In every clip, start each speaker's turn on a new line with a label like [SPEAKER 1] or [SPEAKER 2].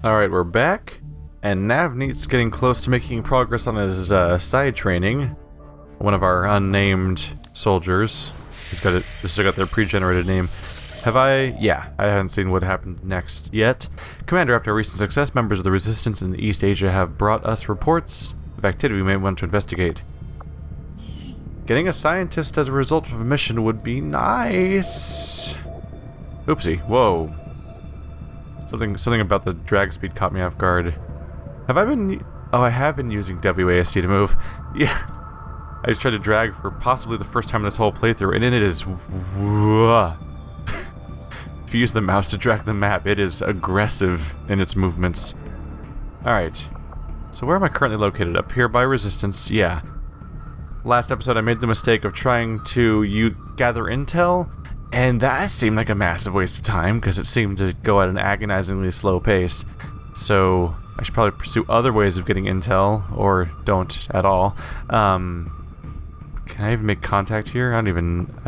[SPEAKER 1] Alright, we're back, and Navneet's getting close to making progress on his side training. One of our unnamed soldiers. He's got it. This has got their pre-generated name. Have I? Yeah, I haven't seen what happened next yet. Commander, after a recent success, members of the Resistance in East Asia have brought us reports of activity we may want to investigate. Getting a scientist as a result of a mission would be nice. Oopsie. Whoa. Something about the drag speed caught me off guard. Have I been... Oh, I have been using WASD to move. Yeah. I just tried to drag for possibly the first time in this whole playthrough, and it is... If you use the mouse to drag the map, it is aggressive in its movements. Alright. So where am I currently located? Up here by Resistance? Yeah. Last episode I made the mistake of trying to gather intel, and that seemed like a massive waste of time, because it seemed to go at an agonizingly slow pace. So I should probably pursue other ways of getting intel, or don't at all. Can I even make contact here? I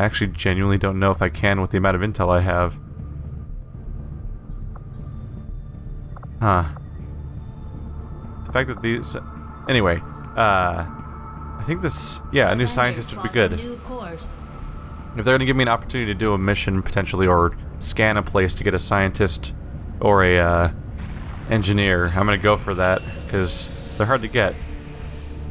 [SPEAKER 1] actually genuinely don't know if I can with the amount of intel I have. Huh. The fact that these... Anyway, I think this... Yeah, a new scientist would be good. If they're going to give me an opportunity to do a mission, potentially, or scan a place to get a scientist or a engineer, I'm going to go for that, because they're hard to get.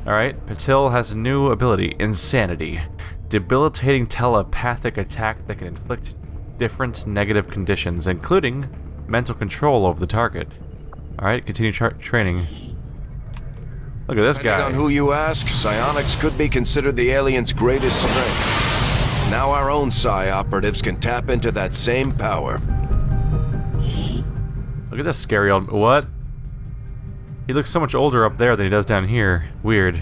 [SPEAKER 1] Alright, Patil has a new ability, Insanity. Debilitating telepathic attack that can inflict different negative conditions, including mental control over the target. Alright, continue training. Look at this guy.
[SPEAKER 2] Depending on who you ask, psionics could be considered the alien's greatest strength. Now our own psi operatives can tap into that same power.
[SPEAKER 1] Look at this scary old... What? He looks so much older up there than he does down here. Weird.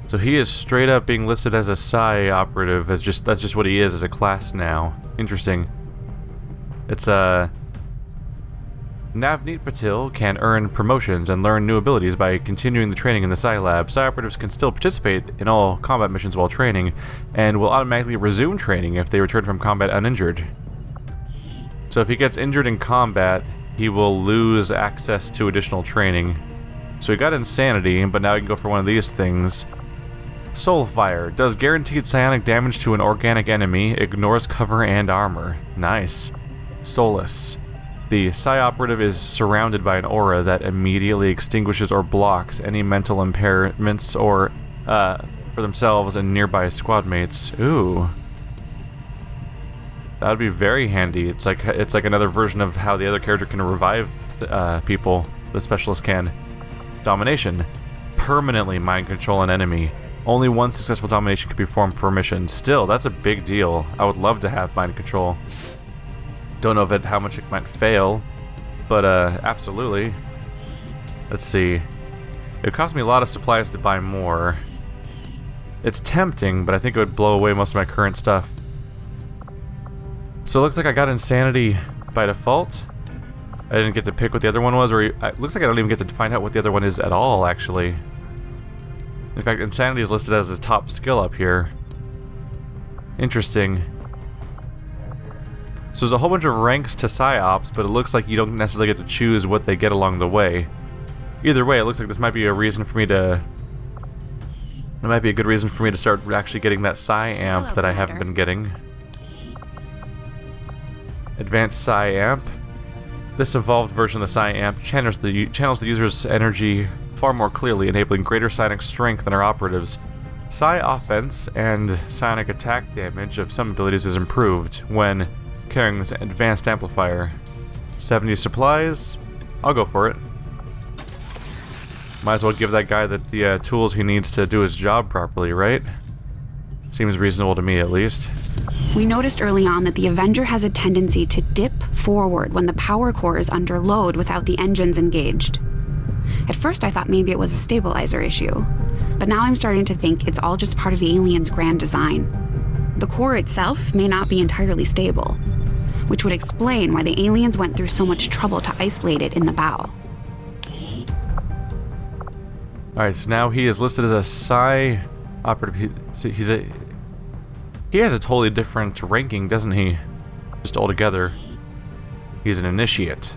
[SPEAKER 1] So he is straight up being listed as a psi operative. That's just what he is as a class now. Interesting. It's Navneet Patil can earn promotions and learn new abilities by continuing the training in the Psi Lab. Psi operatives can still participate in all combat missions while training, and will automatically resume training if they return from combat uninjured. So if he gets injured in combat, he will lose access to additional training. So he got Insanity, but now he can go for one of these things. Soulfire does guaranteed psionic damage to an organic enemy, ignores cover and armor. Nice. Solace. The Psi operative is surrounded by an aura that immediately extinguishes or blocks any mental impairments or for themselves and nearby squad mates. Ooh. That would be very handy. It's like another version of how the other character can revive people. The specialist can. Domination. Permanently mind control an enemy. Only one successful domination can be performed per mission. Still, that's a big deal. I would love to have mind control. Don't know how much it might fail, but absolutely. Let's see. It cost me a lot of supplies to buy more. It's tempting, but I think it would blow away most of my current stuff. So it looks like I got Insanity by default. I didn't get to pick what the other one was, or it looks like I don't even get to find out what the other one is at all, actually. In fact, Insanity is listed as his top skill up here. Interesting. So there's a whole bunch of ranks to PsyOps, but it looks like you don't necessarily get to choose what they get along the way. Either way, it looks like this might be a reason for me to... It might be a good reason for me to start actually getting that Psi Amp that I haven't been getting. Advanced Psi Amp. This evolved version of the Psi Amp channels the user's energy far more clearly, enabling greater psionic strength in our operatives. Psi offense and psionic attack damage of some abilities is improved when carrying this advanced amplifier. 70 supplies. I'll go for it. Might as well give that guy the tools he needs to do his job properly, right? Seems reasonable to me, at least.
[SPEAKER 3] We noticed early on that the Avenger has a tendency to dip forward when the power core is under load without the engines engaged. At first I thought maybe it was a stabilizer issue, but now I'm starting to think it's all just part of the alien's grand design. The core itself may not be entirely stable, which would explain why the aliens went through so much trouble to isolate it in the bow.
[SPEAKER 1] Alright, so now he is listed as a Psi operative. He has a totally different ranking, doesn't he? Just altogether. He's an initiate.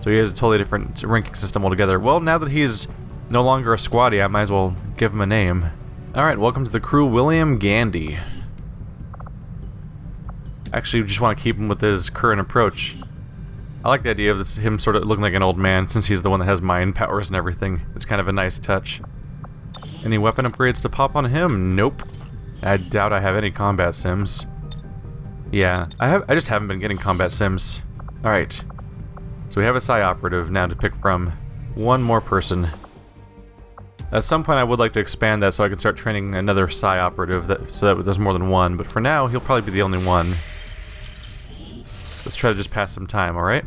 [SPEAKER 1] So he has a totally different ranking system altogether. Well, now that he's no longer a squatty, I might as well give him a name. Alright, welcome to the crew, William Gandy. Actually, we just want to keep him with his current approach. I like the idea of him sort of looking like an old man, since he's the one that has mind powers and everything. It's kind of a nice touch. Any weapon upgrades to pop on him? Nope. I doubt I have any combat sims. Yeah, I just haven't been getting combat sims. Alright. So we have a Psi operative now to pick from. One more person. At some point I would like to expand that so I can start training another Psi operative so that there's more than one, but for now he'll probably be the only one. Let's try to just pass some time, alright?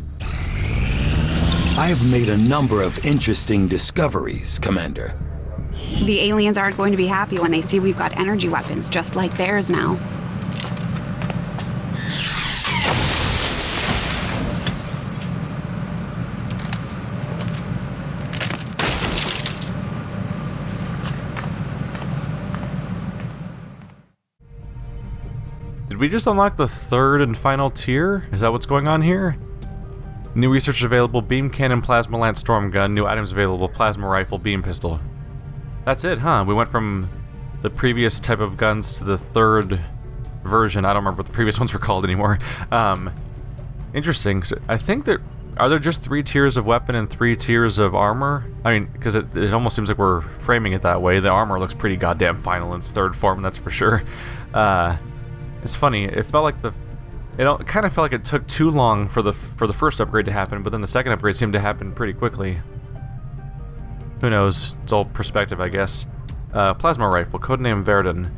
[SPEAKER 4] I have made a number of interesting discoveries, Commander.
[SPEAKER 3] The aliens aren't going to be happy when they see we've got energy weapons just like theirs now.
[SPEAKER 1] Did we just unlock the third and final tier? Is that what's going on here? New research available, beam cannon, plasma lance, storm gun. New items available, plasma rifle, beam pistol. That's it, huh? We went from the previous type of guns to the third version. I don't remember what the previous ones were called anymore. Interesting. So I think that... Are there just 3 tiers of weapon and 3 tiers of armor? I mean, because it almost seems like we're framing it that way. The armor looks pretty goddamn final in its third form, that's for sure. It's funny. It felt like it kind of felt like it took too long for the first upgrade to happen, but then the second upgrade seemed to happen pretty quickly. Who knows? It's all perspective, I guess. Plasma rifle, codename Verdun.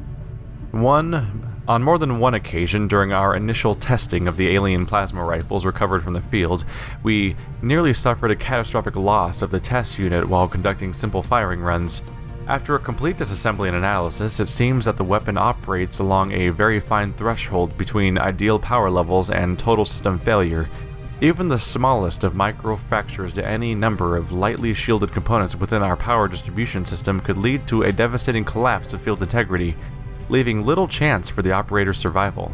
[SPEAKER 1] On more than one occasion during our initial testing of the alien plasma rifles recovered from the field, we nearly suffered a catastrophic loss of the test unit while conducting simple firing runs. After a complete disassembly and analysis, it seems that the weapon operates along a very fine threshold between ideal power levels and total system failure. Even the smallest of micro fractures to any number of lightly shielded components within our power distribution system could lead to a devastating collapse of field integrity, leaving little chance for the operator's survival.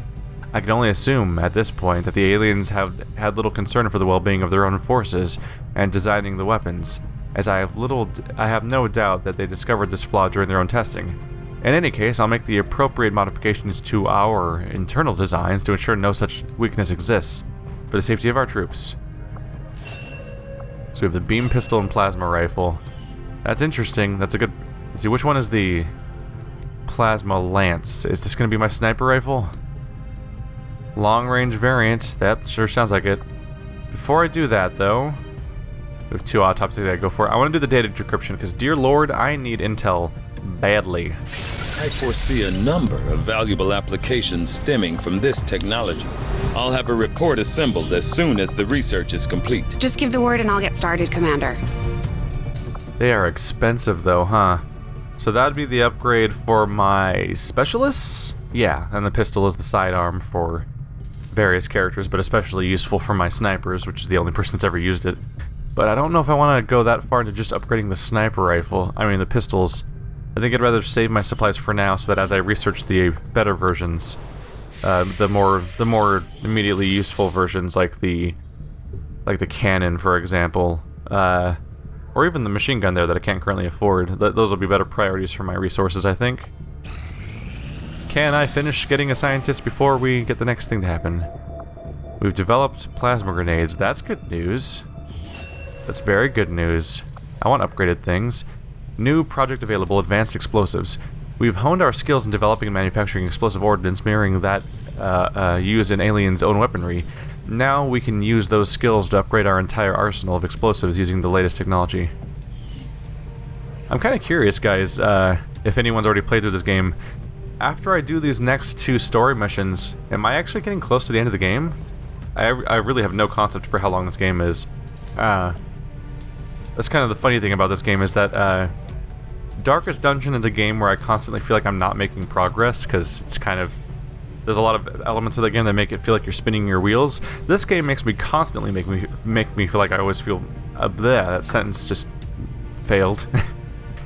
[SPEAKER 1] I can only assume at this point that the aliens have had little concern for the well-being of their own forces and designing the weapons, as I have no doubt that they discovered this flaw during their own testing. In any case, I'll make the appropriate modifications to our internal designs to ensure no such weakness exists, for the safety of our troops. So we have the beam pistol and plasma rifle. That's interesting. That's a good... Let's see, which one is the plasma lance? Is this going to be my sniper rifle? Long range variant. That sure sounds like it. Before I do that, though... We have 2 autopsies that I go for. I want to do the data decryption because, dear Lord, I need intel badly.
[SPEAKER 5] I foresee a number of valuable applications stemming from this technology. I'll have a report assembled as soon as the research is complete.
[SPEAKER 3] Just give the word and I'll get started, Commander.
[SPEAKER 1] They are expensive though, huh? So that'd be the upgrade for my specialists? Yeah, and the pistol is the sidearm for various characters, but especially useful for my snipers, which is the only person that's ever used it. But I don't know if I want to go that far into just upgrading the sniper rifle. I mean, the pistols. I think I'd rather save my supplies for now, so that as I research the better versions, the more immediately useful versions, like the cannon, for example, or even the machine gun there that I can't currently afford. Those will be better priorities for my resources, I think. Can I finish getting a scientist before we get the next thing to happen? We've developed plasma grenades. That's good news. That's very good news. I want upgraded things. New project available, advanced explosives. We've honed our skills in developing and manufacturing explosive ordnance mirroring that used in aliens' own weaponry. Now we can use those skills to upgrade our entire arsenal of explosives using the latest technology. I'm kind of curious, guys, if anyone's already played through this game. After I do these next 2 story missions, am I actually getting close to the end of the game? I really have no concept for how long this game is. That's kind of the funny thing about this game, is that Darkest Dungeon is a game where I constantly feel like I'm not making progress, because it's kind of... There's a lot of elements of the game that make it feel like you're spinning your wheels. This game makes me constantly make me feel like I always feel... that sentence just failed.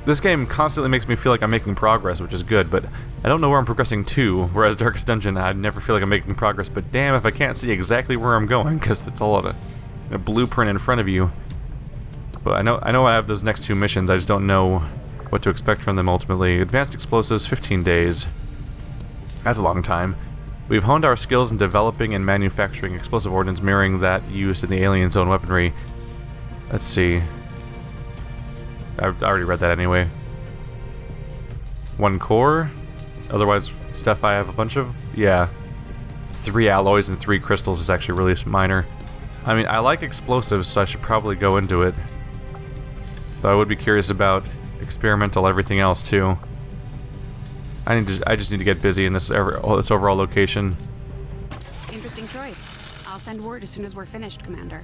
[SPEAKER 1] This game constantly makes me feel like I'm making progress, which is good, but I don't know where I'm progressing to, whereas Darkest Dungeon, I never feel like I'm making progress, but damn if I can't see exactly where I'm going, because it's a lot of a blueprint in front of you. But I know I have those next two missions. I just don't know what to expect from them ultimately. Advanced explosives, 15 days. That's a long time. We've honed our skills in developing and manufacturing explosive ordnance mirroring that used in the alien zone weaponry. Let's see. I already read that anyway. 1 core. Otherwise, stuff I have a bunch of. Yeah. 3 alloys and 3 crystals is actually really minor. I mean, I like explosives, so I should probably go into it. But I would be curious about experimental everything else too. I just need to get busy in this overall location.
[SPEAKER 3] Interesting choice. I'll send word as soon as we're finished, Commander.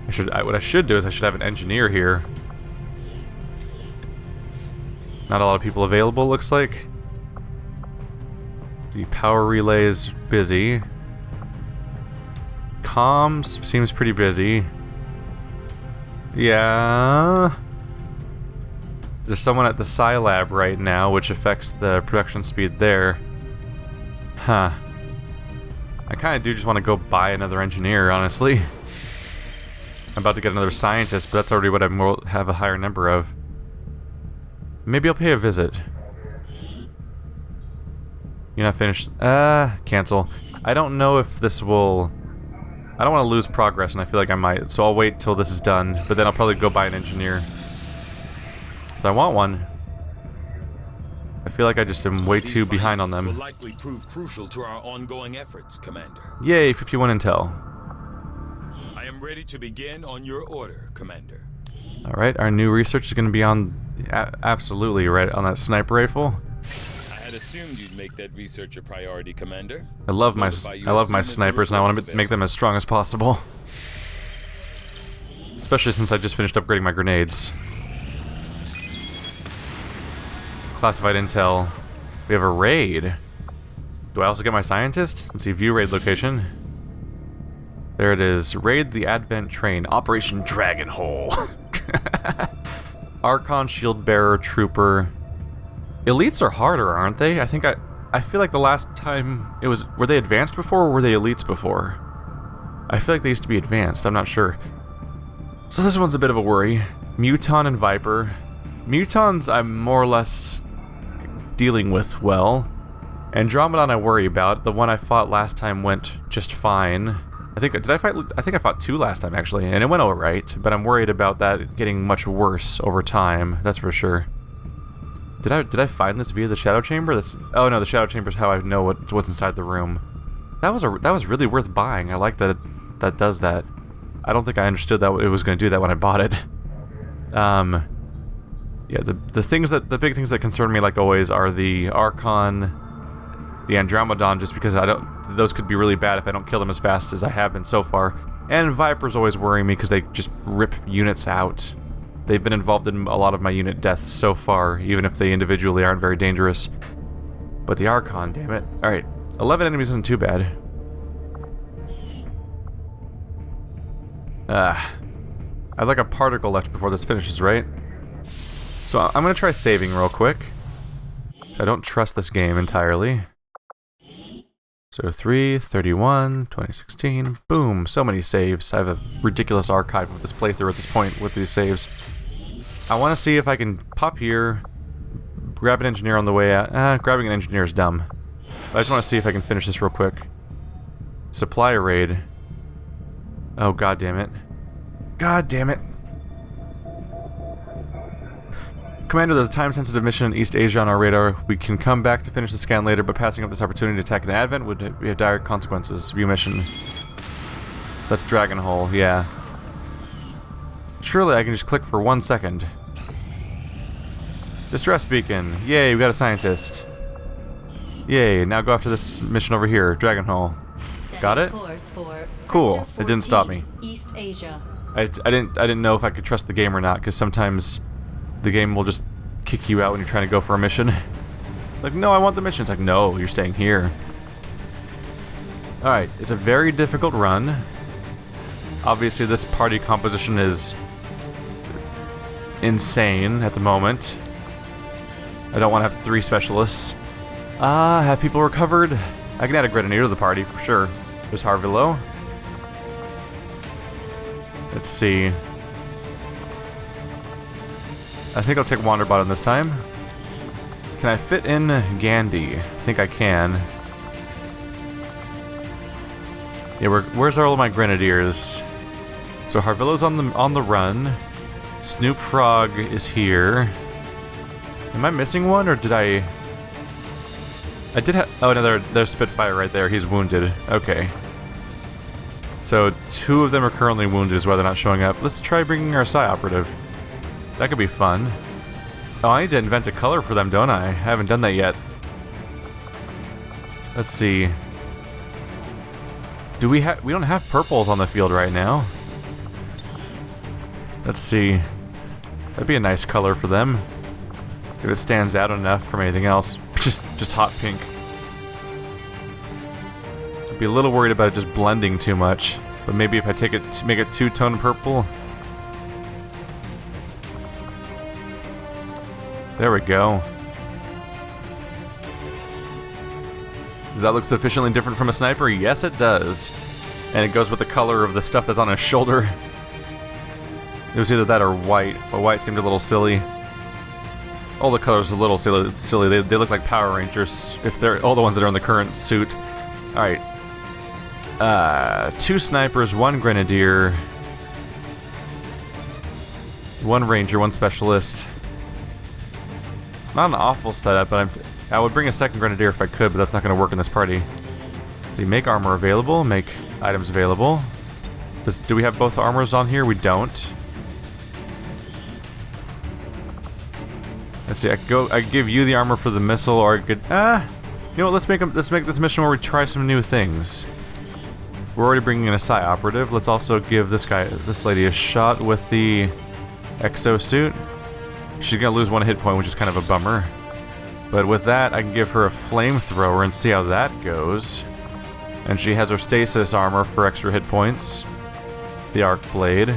[SPEAKER 1] What I should do is I should have an engineer here. Not a lot of people available, looks like. The power relay is busy. Comms seems pretty busy. Yeah. There's someone at the Psi Lab right now, which affects the production speed there. Huh. I kind of do just want to go buy another engineer, honestly. I'm about to get another scientist, but that's already what I have a higher number of. Maybe I'll pay a visit. You're not finished. Cancel. I don't know if this will... I don't want to lose progress, and I feel like I might, so I'll wait till this is done, but then I'll probably go buy an engineer. So I want one. I feel like I just am way too behind on them.
[SPEAKER 5] Will likely prove crucial to our ongoing efforts, Commander.
[SPEAKER 1] Yay, 51 intel.
[SPEAKER 5] I am ready to begin on your order, Commander.
[SPEAKER 1] Alright, our new research is going to be on... absolutely, right, on that sniper rifle.
[SPEAKER 5] I had assumed you'd make that research a priority, Commander.
[SPEAKER 1] I love my snipers, and I want to make them as strong as possible. Especially since I just finished upgrading my grenades. Classified intel. We have a raid. Do I also get my scientist? Let's see, view raid location. There it is. Raid the Advent train. Operation Dragonhole. Archon, shield bearer, trooper. Elites are harder, aren't they? I feel like the last time it was... Were they advanced before, or were they elites before? I feel like they used to be advanced. I'm not sure. So this one's a bit of a worry. Muton and Viper. Mutons I'm more or less dealing with well. Andromedon I worry about. The one I fought last time went just fine. I think I fought 2 last time actually, and it went alright, but I'm worried about that getting much worse over time, that's for sure. Did I find this via the Shadow Chamber? Oh no, the Shadow Chamber is how I know what's inside the room. That was really worth buying. I like that that does that. I don't think I understood that it was going to do that when I bought it. Yeah, the big things that concern me, like always, are the Archon, the Andromedon, just because those could be really bad if I don't kill them as fast as I have been so far. And Viper's always worrying me because they just rip units out. They've been involved in a lot of my unit deaths so far, even if they individually aren't very dangerous. But the Archon, damn it. Alright, 11 enemies isn't too bad. I have like a particle left before this finishes, right? So I'm going to try saving real quick. So I don't trust this game entirely. So 3/31, 2016, boom, so many saves. I have a ridiculous archive of this playthrough at this point with these saves. I want to see if I can pop here, grab an engineer on the way out. Grabbing an engineer is dumb. But I just want to see if I can finish this real quick. Supply raid. Oh, god damn it. God damn it. Commander, there's a time-sensitive mission in East Asia on our radar. We can come back to finish the scan later, but passing up this opportunity to attack an Advent would have dire consequences. View mission. That's Dragonhole, yeah. Surely I can just click for 1 second. Distress beacon. Yay, we got a scientist. Yay, now go after this mission over here, Dragonhole. Got it? Cool. It didn't stop me.
[SPEAKER 6] East Asia.
[SPEAKER 1] I didn't know if I could trust the game or not, because sometimes the game will just kick you out when you're trying to go for a mission. Like, no, I want the mission. It's like, no, you're staying here. Alright, it's a very difficult run. Obviously, this party composition is insane at the moment. I don't want to have 3 specialists. Have people recovered? I can add a Grenadier to the party, for sure. There's Harvilo. Let's see. I think I'll take Wander Bottom this time. Can I fit in Gandhi? I think I can. Yeah, where's all my Grenadiers? So Harvilla's on the run. Snoop Frog is here. Am I missing one, or did I did have... Oh, no, there's Spitfire right there. He's wounded. Okay. So 2 of them are currently wounded is why they're not showing up. Let's try bringing our Psi Operative. That could be fun. Oh, I need to invent a color for them, don't I? I haven't done that yet. Let's see. We don't have purples on the field right now. Let's see. That'd be a nice color for them. If it stands out enough from anything else. Just hot pink. I'd be a little worried about it just blending too much. But maybe if I make it 2-tone purple. There we go. Does that look sufficiently different from a sniper? Yes, it does. And it goes with the color of the stuff that's on his shoulder. It was either that or white, but white seemed a little silly. All the colors are a little silly. They look like Power Rangers, if they're all the ones that are in the current suit. Alright. 2 snipers, 1 grenadier, 1 ranger, 1 specialist. Not an awful setup, but I would bring a 2nd grenadier if I could, but that's not going to work in this party. So you make armor available, make items available. Do we have both armors on here? We don't. Let's see. I give you the armor for the missile, or I could. You know what? Let's make this mission where we try some new things. We're already bringing in a Psi Operative. Let's also give this lady a shot with the exosuit. She's gonna lose 1 hit point, which is kind of a bummer. But with that, I can give her a flamethrower and see how that goes. And she has her stasis armor for extra hit points. The arc blade,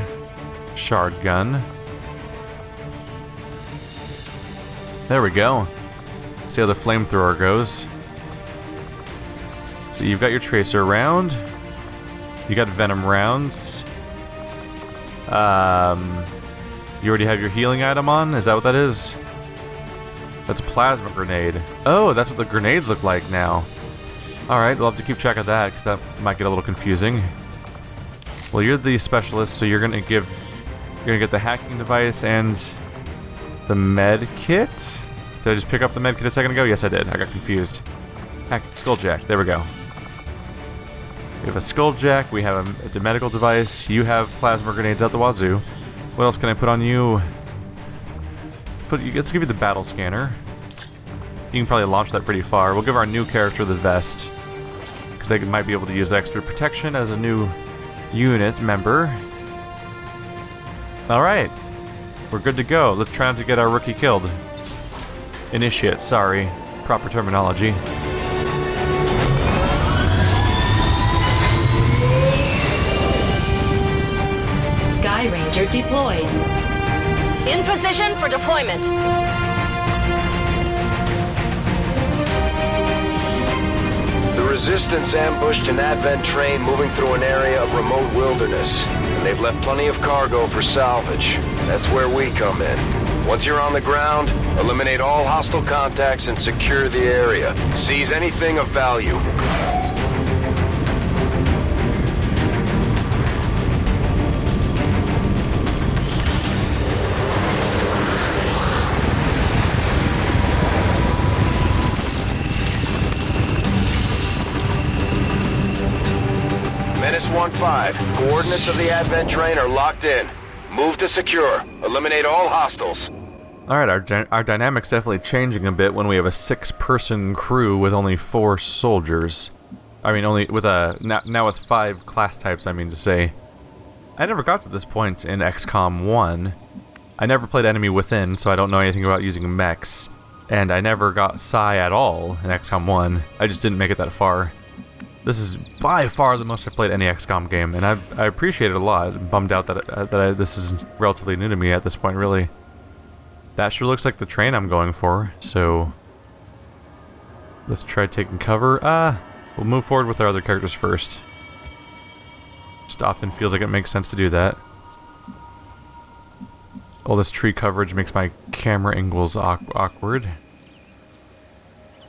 [SPEAKER 1] shard gun. There we go. See how the flamethrower goes. So you've got your tracer round. You got venom rounds. You already have your healing item on? Is that what that is? That's a plasma grenade. Oh, that's what the grenades look like now. Alright, we'll have to keep track of that, because that might get a little confusing. Well, you're the specialist, so you're gonna get the hacking device and the med kit? Did I just pick up the med kit a second ago? Yes, I did. I got confused. Skulljack. There we go. We have a Skulljack. We have a medical device. You have plasma grenades out the wazoo. What else can I put on you? Let's give you the battle scanner. You can probably launch that pretty far. We'll give our new character the vest, because they might be able to use the extra protection as a new unit member. Alright. We're good to go. Let's try not to get our rookie killed. Initiate, sorry. Proper terminology.
[SPEAKER 6] Sky Ranger deployed.
[SPEAKER 7] In position for deployment.
[SPEAKER 2] The Resistance ambushed an Advent train moving through an area of remote wilderness. And they've left plenty of cargo for salvage. That's where we come in. Once you're on the ground, eliminate all hostile contacts and secure the area. Seize anything of value. Menace 1-5. Coordinates of the Advent train are locked in. Move to secure. Eliminate all hostiles.
[SPEAKER 1] Alright, our dynamic's definitely changing a bit when we have a 6-person crew with only 4 soldiers. I mean, only with now with 5 class types, I mean to say. I never got to this point in XCOM 1. I never played Enemy Within, so I don't know anything about using mechs. And I never got Psi at all in XCOM 1. I just didn't make it that far. This is by far the most I've played any XCOM game, and I appreciate it a lot. I'm bummed out that this is relatively new to me at this point, really. That sure looks like the train I'm going for, so let's try taking cover. We'll move forward with our other characters first. Just often feels like it makes sense to do that. All this tree coverage makes my camera angles awkward.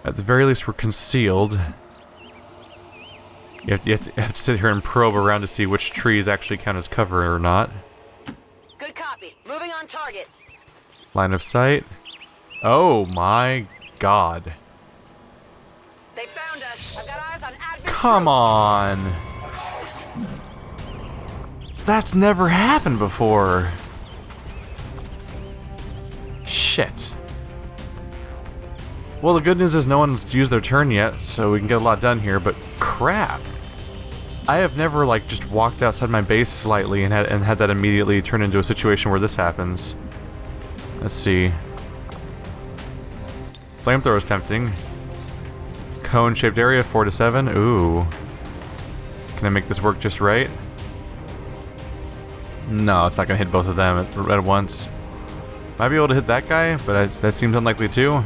[SPEAKER 1] At the very least, we're concealed. You have to sit here and probe around to see which trees actually count as cover or not.
[SPEAKER 7] Good copy. Moving on target.
[SPEAKER 1] Line of sight. Oh my god.
[SPEAKER 7] They found us. I've got eyes on advent
[SPEAKER 1] Come
[SPEAKER 7] troops.
[SPEAKER 1] on. That's never happened before. Shit. Well, the good news is no one's used their turn yet, so we can get a lot done here, but crap. I have never, like, just walked outside my base slightly and had that immediately turn into a situation where this happens. Let's see. Flamethrower is tempting. Cone-shaped area, 4 to 7. Ooh. Can I make this work just right? No, it's not going to hit both of them at once. Might be able to hit that guy, but that seems unlikely too.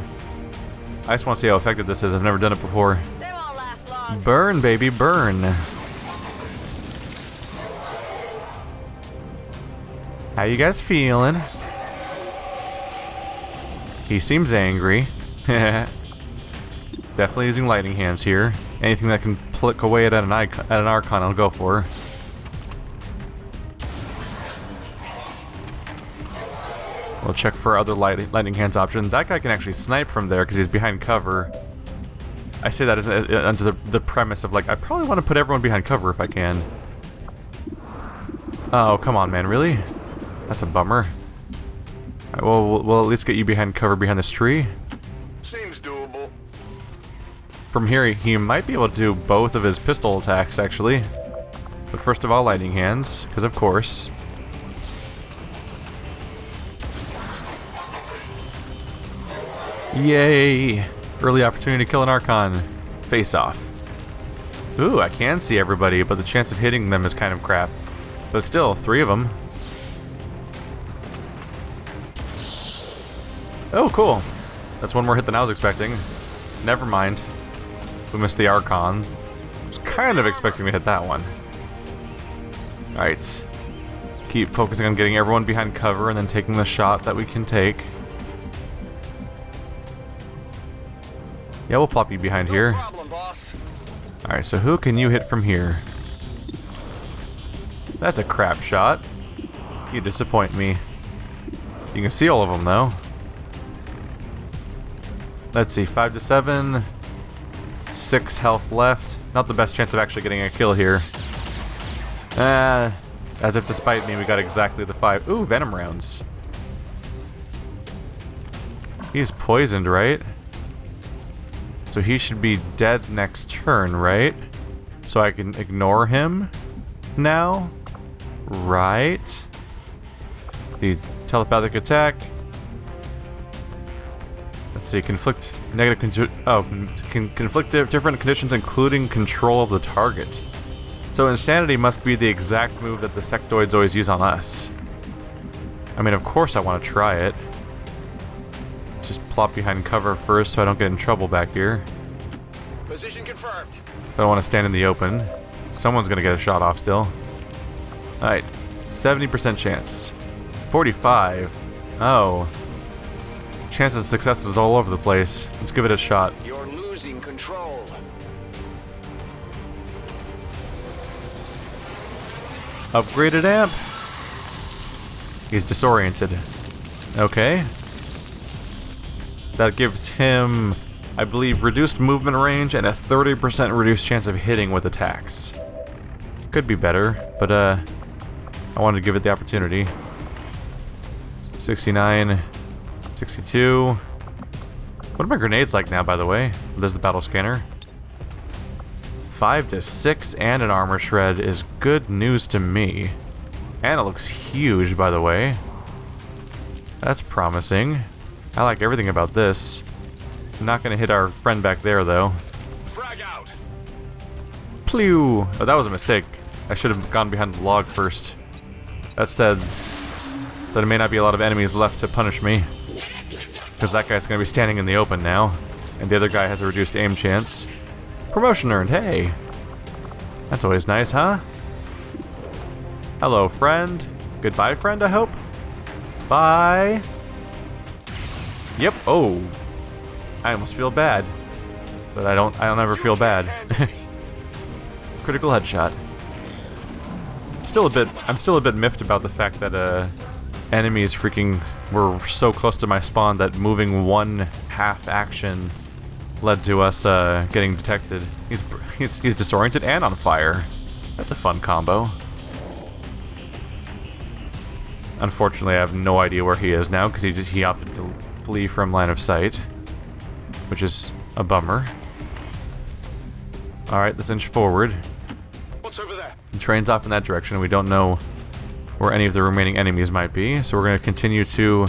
[SPEAKER 1] I just want to see how effective this is. I've never done it before.
[SPEAKER 7] They won't last long.
[SPEAKER 1] Burn, baby, burn. How you guys feeling? He seems angry. Definitely using lightning hands here. Anything that can pluck away at an Archon, I'll go for. We'll check for other lightning hands option. That guy can actually snipe from there because he's behind cover. I say that as under the premise of, like, I probably want to put everyone behind cover if I can. Oh, come on, man, really? That's a bummer. Alright, well, we'll at least get you behind cover behind this tree.
[SPEAKER 2] Seems doable.
[SPEAKER 1] From here, he might be able to do both of his pistol attacks, actually. But first of all, lightning hands, because of course. Yay! Early opportunity to kill an Archon. Face off. Ooh, I can see everybody, but the chance of hitting them is kind of crap. But still, 3 of them. Oh, cool. That's one more hit than I was expecting. Never mind. We missed the Archon. I was kind of expecting to hit that one. Alright. Keep focusing on getting everyone behind cover and then taking the shot that we can take. Yeah, we'll plop you behind here.
[SPEAKER 2] No problem, boss.
[SPEAKER 1] Alright, so who can you hit from here? That's a crap shot. You disappoint me. You can see all of them, though. Let's see, 5 to 7. 6 health left. Not the best chance of actually getting a kill here. As if despite me, we got exactly the 5. Ooh, venom rounds. He's poisoned, right? So he should be dead next turn, right? So I can ignore him now? Right? The telepathic attack. Let's see, conflict different conditions including control of the target. So insanity must be the exact move that the sectoids always use on us. I mean, of course I want to try it. Just plop behind cover first so I don't get in trouble back here.
[SPEAKER 2] Position confirmed.
[SPEAKER 1] So I don't want to stand in the open. Someone's going to get a shot off still. Alright, 70% chance. 45. Oh. Chances of success is all over the place. Let's give it a shot.
[SPEAKER 2] You're losing control.
[SPEAKER 1] Upgraded amp. He's disoriented. Okay. That gives him, I believe, reduced movement range and a 30% reduced chance of hitting with attacks. Could be better, but I wanted to give it the opportunity. 69, 62. What are my grenades like now, by the way? There's the battle scanner. 5 to 6 and an armor shred is good news to me. And it looks huge, by the way. That's promising. I like everything about this. Not gonna hit our friend back there, though.
[SPEAKER 2] Frag out.
[SPEAKER 1] Plew! Oh, that was a mistake. I should have gone behind the log first. That said, there may not be a lot of enemies left to punish me. Because that guy's gonna be standing in the open now. And the other guy has a reduced aim chance. Promotion earned, hey! That's always nice, huh? Hello, friend. Goodbye, friend, I hope? Bye. Yep. Oh. I almost feel bad. But I don't ever feel bad. Critical headshot. I'm still a bit miffed about the fact that enemies freaking were so close to my spawn that moving one half action led to us getting detected. He's disoriented and on fire. That's a fun combo. Unfortunately, I have no idea where he is now because he opted to flee from line of sight, which is a bummer. All right, let's inch forward.
[SPEAKER 2] What's over there?
[SPEAKER 1] The train's off in that direction, and we don't know where any of the remaining enemies might be, so we're going to continue to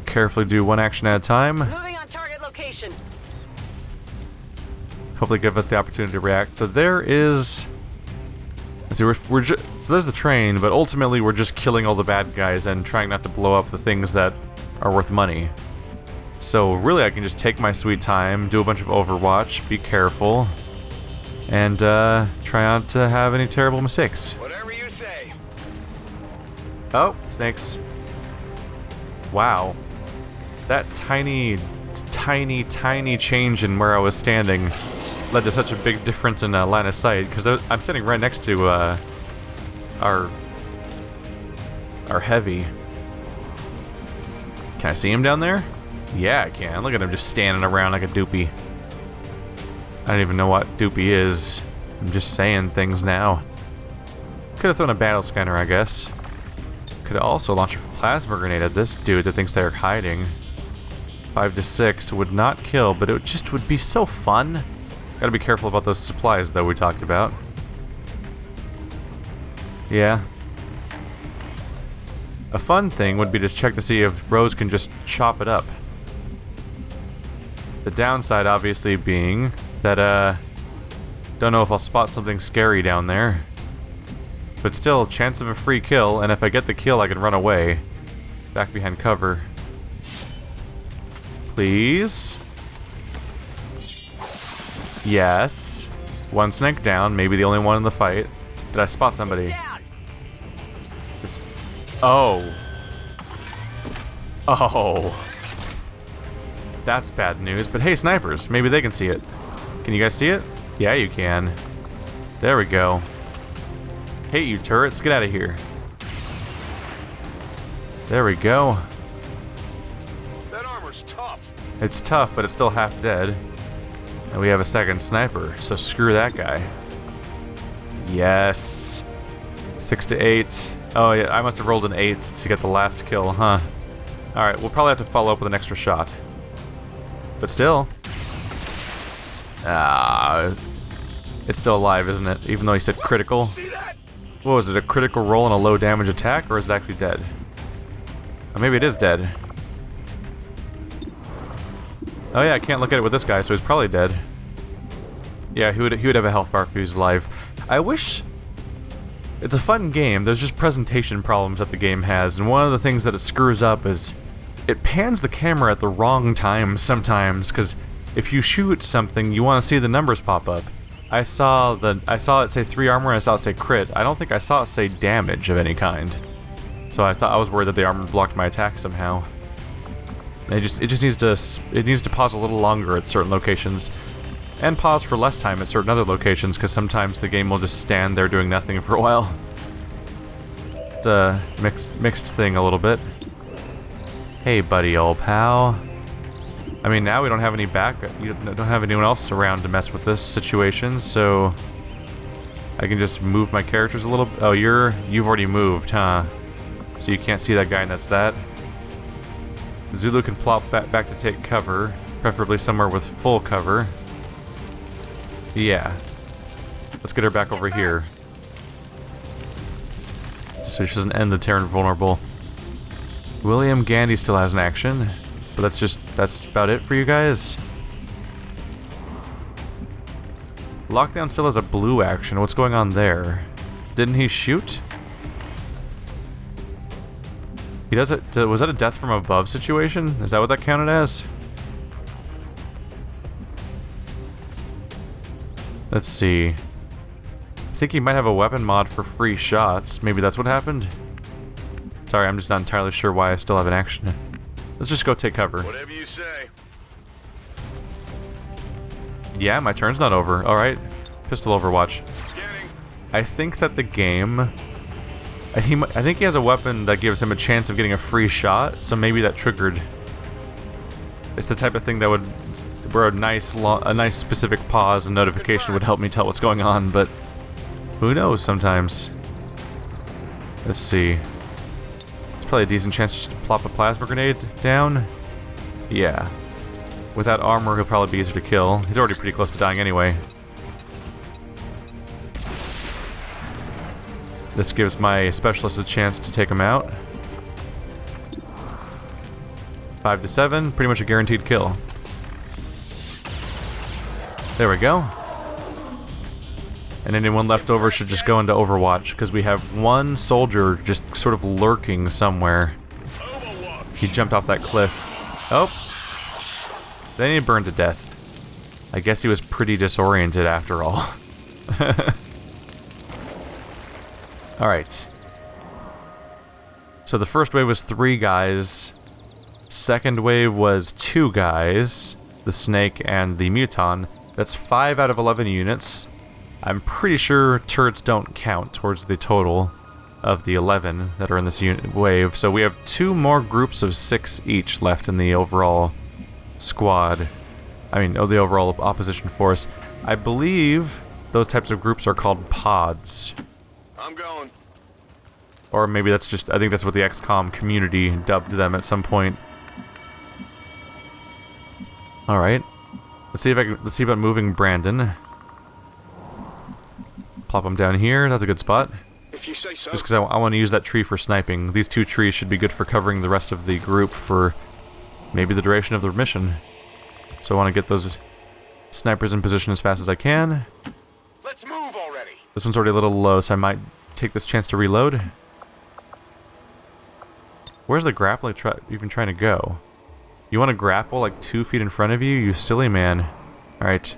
[SPEAKER 1] carefully do one action at a time.
[SPEAKER 7] Moving on target location.
[SPEAKER 1] Hopefully give us the opportunity to react. So there is... Let's see, so there's the train, but ultimately we're just killing all the bad guys and trying not to blow up the things that are worth money. So really I can just take my sweet time, do a bunch of Overwatch, be careful, and try not to have any terrible mistakes.
[SPEAKER 2] Whatever you say.
[SPEAKER 1] Oh, snakes. Wow. That tiny change in where I was standing led to such a big difference in line of sight, because I'm standing right next to our heavy. Can I see him down there? Yeah, I can. Look at him just standing around like a doopy. I don't even know what doopy is. I'm just saying things now. Could have thrown a battle scanner, I guess. Could have also launched a plasma grenade at this dude that thinks they're hiding. 5 to 6 would not kill, but it just would be so fun. Gotta be careful about those supplies, though, we talked about. Yeah. A fun thing would be to check to see if Rose can just chop it up. The downside, obviously, being that, don't know if I'll spot something scary down there. But still, chance of a free kill, and if I get the kill, I can run away. Back behind cover. Please? Yes. One snake down, maybe the only one in the fight. Did I spot somebody? This... Oh. Oh. That's bad news, but hey, snipers, maybe they can see it. Can you guys see it? Yeah, you can. There we go. Hate you, turrets, get out of here. There we go.
[SPEAKER 2] That armor's tough.
[SPEAKER 1] It's tough, but it's still half dead. And we have a second sniper, so screw that guy. Yes. 6 to 8. Oh yeah, I must have rolled an 8 to get the last kill, huh? Alright, we'll probably have to follow up with an extra shot. But still. It's still alive, isn't it? Even though he said critical. What was it, a critical roll and a low damage attack, or is it actually dead? Or maybe it is dead. Oh yeah, I can't look at it with this guy, so he's probably dead. Yeah, he would have a health bar if he was alive. I wish... It's a fun game, there's just presentation problems that the game has, and one of the things that it screws up is it pans the camera at the wrong time sometimes, because if you shoot something, you want to see the numbers pop up. I saw it say 3 armor and I saw it say crit. I don't think I saw it say damage of any kind. So I was worried that the armor blocked my attack somehow. It just needs to pause a little longer at certain locations, and pause for less time at certain other locations, because sometimes the game will just stand there doing nothing for a while. It's a mixed thing a little bit. Hey, buddy, old pal. I mean, now we don't have any you don't have anyone else around to mess with this situation, so I can just move my characters a little. Oh, you've already moved, huh? So you can't see that guy, and that's that. Zulu can plop back to take cover, preferably somewhere with full cover. Yeah. Let's get her back over here. Just so she doesn't end the Terran vulnerable. William Gandy still has an action, but that's about it for you guys. Lockdown still has a blue action. What's going on there? Didn't he shoot? He does it. Was that a death from above situation? Is that what that counted as? Let's see. I think he might have a weapon mod for free shots. Maybe that's what happened. Sorry, I'm just not entirely sure why I still have an action. Let's just go take cover.
[SPEAKER 2] Whatever you say.
[SPEAKER 1] Yeah, my turn's not over. Alright. Pistol overwatch.
[SPEAKER 2] Scanning.
[SPEAKER 1] I think that the game... I think he has a weapon that gives him a chance of getting a free shot, so maybe that triggered. It's the type of thing that would... where a nice specific pause and notification would help me tell what's going on, but... who knows sometimes. Let's see. It's probably a decent chance just to plop a plasma grenade down. Yeah. Without armor, he'll probably be easier to kill. He's already pretty close to dying anyway. This gives my specialist a chance to take him out. 5 to 7, pretty much a guaranteed kill. There we go. And anyone left over should just go into Overwatch, because we have one soldier just sort of lurking somewhere. He jumped off that cliff. Oh! Then he burned to death. I guess he was pretty disoriented after all. Alright. So the first wave was 3 guys. Second wave was 2 guys. The Snake and the Muton. That's 5 out of 11 units. I'm pretty sure turrets don't count towards the total of the 11 that are in this wave. So we have 2 more groups of 6 each left in the overall squad. I mean, the overall opposition force. I believe those types of groups are called pods.
[SPEAKER 2] I'm going.
[SPEAKER 1] Or maybe that's just, I think that's what the XCOM community dubbed them at some point. Alright. Let's see about moving Brandon. Plop him down here, that's a good spot.
[SPEAKER 2] If you say so.
[SPEAKER 1] Just because I want to use that tree for sniping. These 2 trees should be good for covering the rest of the group for maybe the duration of the mission. So I want to get those snipers in position as fast as I can.
[SPEAKER 2] Let's move already.
[SPEAKER 1] This one's already a little low, so I might take this chance to reload. Where's the grappling even trying to go? You want to grapple like 2 feet in front of you? You silly man. Alright.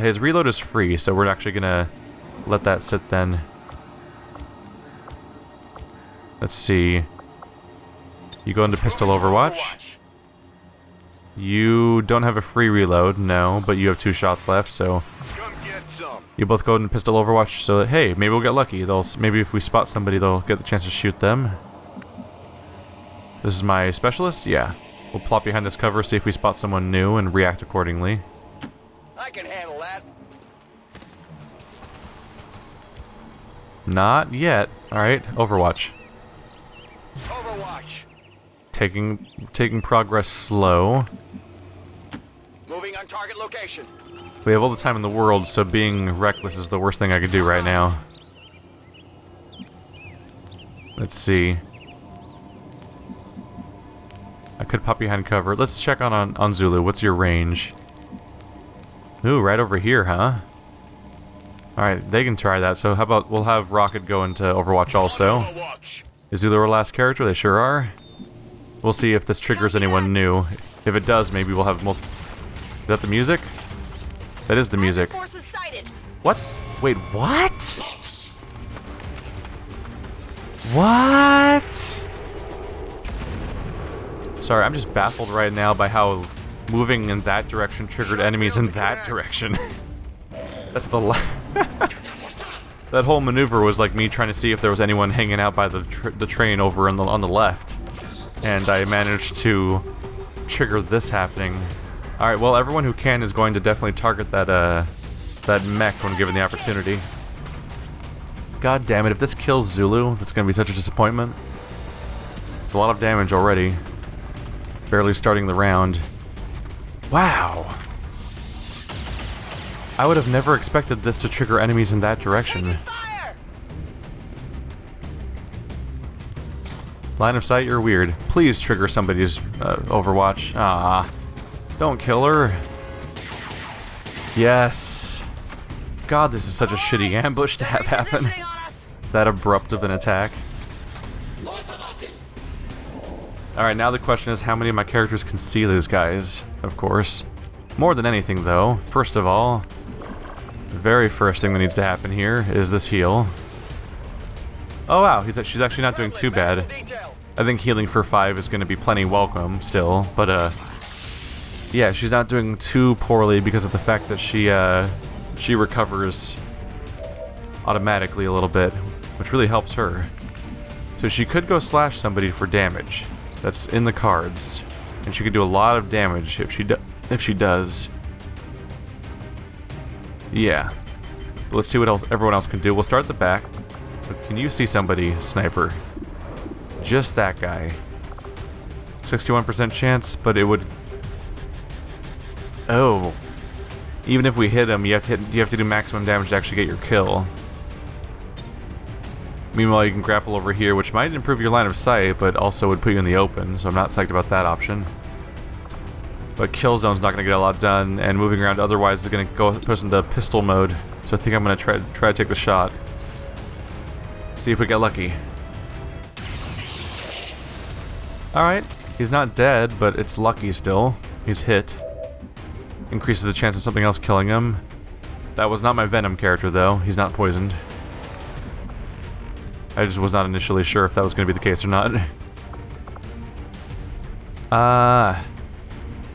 [SPEAKER 1] His reload is free, so we're actually gonna let that sit then. Let's see. You go into pistol overwatch. You don't have a free reload, no, but you have 2 shots left, so
[SPEAKER 2] Come get some.
[SPEAKER 1] you both go into pistol overwatch. So that, hey, maybe we'll get lucky. Maybe if we spot somebody, they'll get the chance to shoot them. This is my specialist. Yeah, we'll plop behind this cover, see if we spot someone new, and react accordingly.
[SPEAKER 2] I can handle that.
[SPEAKER 1] Not yet. All right, Overwatch.
[SPEAKER 2] Overwatch.
[SPEAKER 1] Taking progress slow.
[SPEAKER 2] Moving on target location.
[SPEAKER 1] We have all the time in the world, so being reckless is the worst thing I could do right now. Let's see. I could pop behind cover. Let's check on Zulu. What's your range? Ooh, right over here, huh? Alright, they can try that. So how about we'll have Rocket go into Overwatch also. Is Zulu our last character? They sure are. We'll see if this triggers anyone new. If it does, maybe we'll have multiple... Is that the music? That is the music.
[SPEAKER 7] Forces sighted.
[SPEAKER 1] What? Wait, what? What? Sorry, I'm just baffled right now by how moving in that direction triggered enemies in that direction. That's the that whole maneuver was like me trying to see if there was anyone hanging out by the train over on the left. And I managed to trigger this happening. Alright, well, everyone who can is going to definitely target that mech when given the opportunity. God damn it, if this kills Zulu, that's going to be such a disappointment. It's a lot of damage already. Barely starting the round. Wow. I would have never expected this to trigger enemies in that direction. Line of sight, you're weird. Please trigger somebody's Overwatch. Ah, don't kill her. Yes. God, this is such a shitty ambush to have happen. That abrupt of an attack. Alright, now the question is how many of my characters can see these guys, of course. More than anything, though, first of all, the very first thing that needs to happen here is this heal. Oh wow, she's actually not doing too bad. I think healing for 5 is going to be plenty welcome still, but yeah, she's not doing too poorly because of the fact that she recovers automatically a little bit, which really helps her. So she could go slash somebody for damage. That's in the cards, and she could do a lot of damage if she does. Yeah. But let's see what else everyone else can do. We'll start at the back. So can you see somebody, sniper? Just that guy. 61% chance, but it would. Oh. Even if we hit him, you have to do maximum damage to actually get your kill. Meanwhile, you can grapple over here, which might improve your line of sight, but also would put you in the open, so I'm not psyched about that option. But kill zone's not going to get a lot done, and moving around otherwise is going to put us into pistol mode. So I think I'm going to try to take the shot. See if we get lucky. Alright, he's not dead, but it's lucky still. He's hit. Increases the chance of something else killing him. That was not my Venom character, though. He's not poisoned. I just was not initially sure if that was going to be the case or not.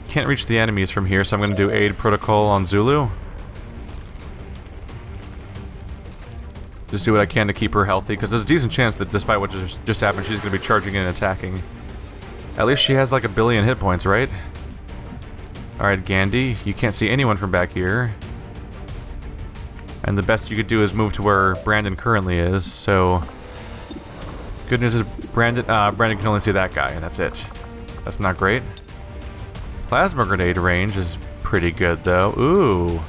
[SPEAKER 1] Can't reach the enemies from here, so I'm going to do aid protocol on Zulu. Just do what I can to keep her healthy, because there's a decent chance that despite what just happened, she's going to be charging in and attacking. At least she has like 1 billion hit points, right? Alright, Gandhi, you can't see anyone from back here. And the best you could do is move to where Brandon currently is, so... Good news is Brandon can only see that guy, and that's it. That's not great. Plasma grenade range is pretty good, though. Ooh.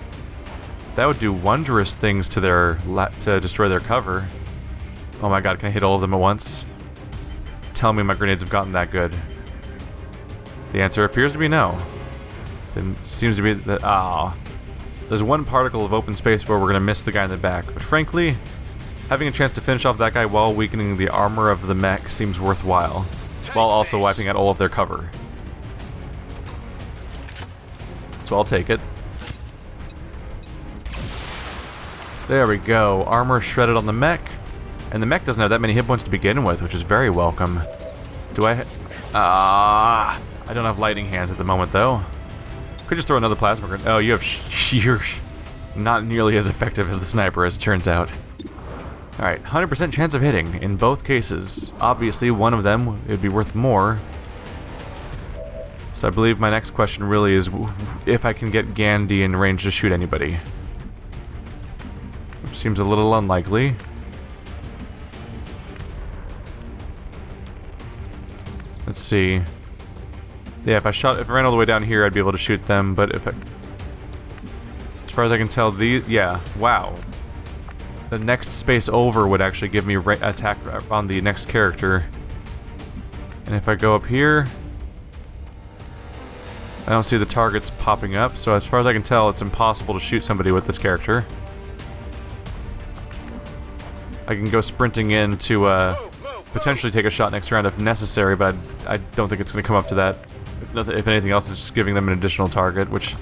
[SPEAKER 1] That would do wondrous things to to destroy their cover. Oh my god, can I hit all of them at once? Tell me my grenades have gotten that good. The answer appears to be no. Then seems to be that there's one particle of open space where we're gonna miss the guy in the back, but frankly, having a chance to finish off that guy while weakening the armor of the mech seems worthwhile, while also wiping out all of their cover. So I'll take it. There we go. Armor shredded on the mech. And the mech doesn't have that many hit points to begin with, which is very welcome. Do I... I don't have lightning hands at the moment, though. Could just throw another plasma grenade. Oh, you're not nearly as effective as the sniper, as it turns out. Alright, 100% chance of hitting in both cases. Obviously, one of them would be worth more. So I believe my next question really is if I can get Gandhi in range to shoot anybody. Which seems a little unlikely. Let's see. Yeah, if I ran all the way down here, I'd be able to shoot them, but if I... As far as I can tell, yeah, wow. The next space over would actually give me attack on the next character. And if I go up here... I don't see the targets popping up, so as far as I can tell, it's impossible to shoot somebody with this character. I can go sprinting in to potentially take a shot next round if necessary, but I don't think it's going to come up to that. If anything else, it's just giving them an additional target, which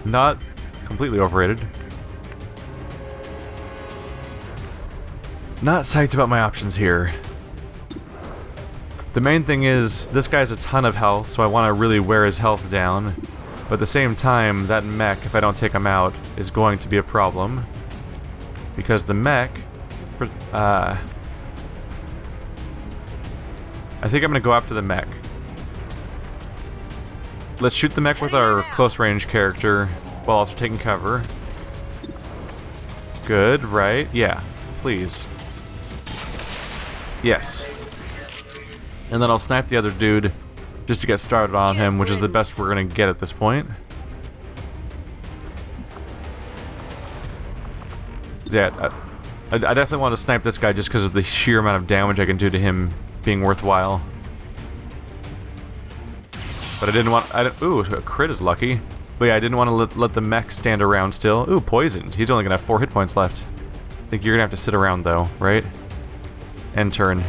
[SPEAKER 1] not completely overrated. Not psyched about my options here. The main thing is, this guy has a ton of health, so I want to really wear his health down. But at the same time, that mech, if I don't take him out, is going to be a problem. Because the mech... I think I'm going to go after the mech. Let's shoot the mech with our close range character, while also taking cover. Good, right? Yeah, please. Yes. And then I'll snipe the other dude just to get started on him, which is the best we're going to get at this point. Yeah, I definitely want to snipe this guy just because of the sheer amount of damage I can do to him being worthwhile. But I didn't want... ooh, a crit is lucky. But yeah, I didn't want to let the mech stand around still. Ooh, poisoned. He's only going to have 4 hit points left. I think you're going to have to sit around though, right? End turn.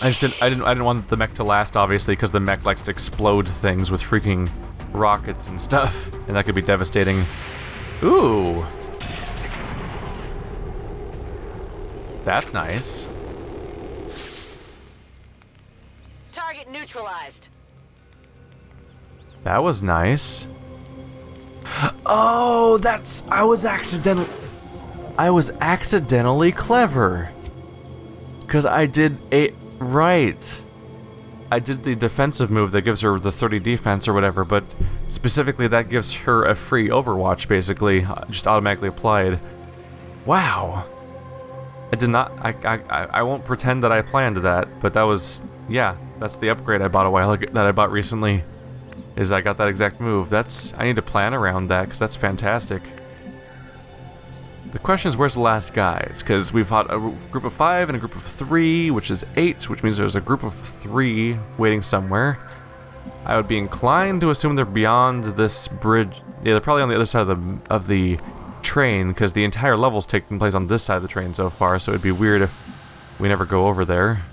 [SPEAKER 1] I didn't want the mech to last, obviously, because the mech likes to explode things with freaking rockets and stuff, and that could be devastating. Ooh. That's nice.
[SPEAKER 7] Target neutralized.
[SPEAKER 1] That was nice. Oh, that's... I was accidentally clever. Because I did a... Right. I did the defensive move that gives her the 30 defense or whatever, but specifically that gives her a free Overwatch, basically, just automatically applied. Wow. I did not... I won't pretend that I planned that, but that was... Yeah, that's the upgrade I bought a while ago, that I bought recently. Is I got that exact move. That's... I need to plan around that, because that's fantastic. The question is, where's the last guys? Because we've fought a group of 5 and a group of 3, which is 8, which means there's a group of 3 waiting somewhere. I would be inclined to assume they're beyond this bridge. Yeah, they're probably on the other side of the train, because the entire level's taking place on this side of the train so far, so it'd be weird if we never go over there.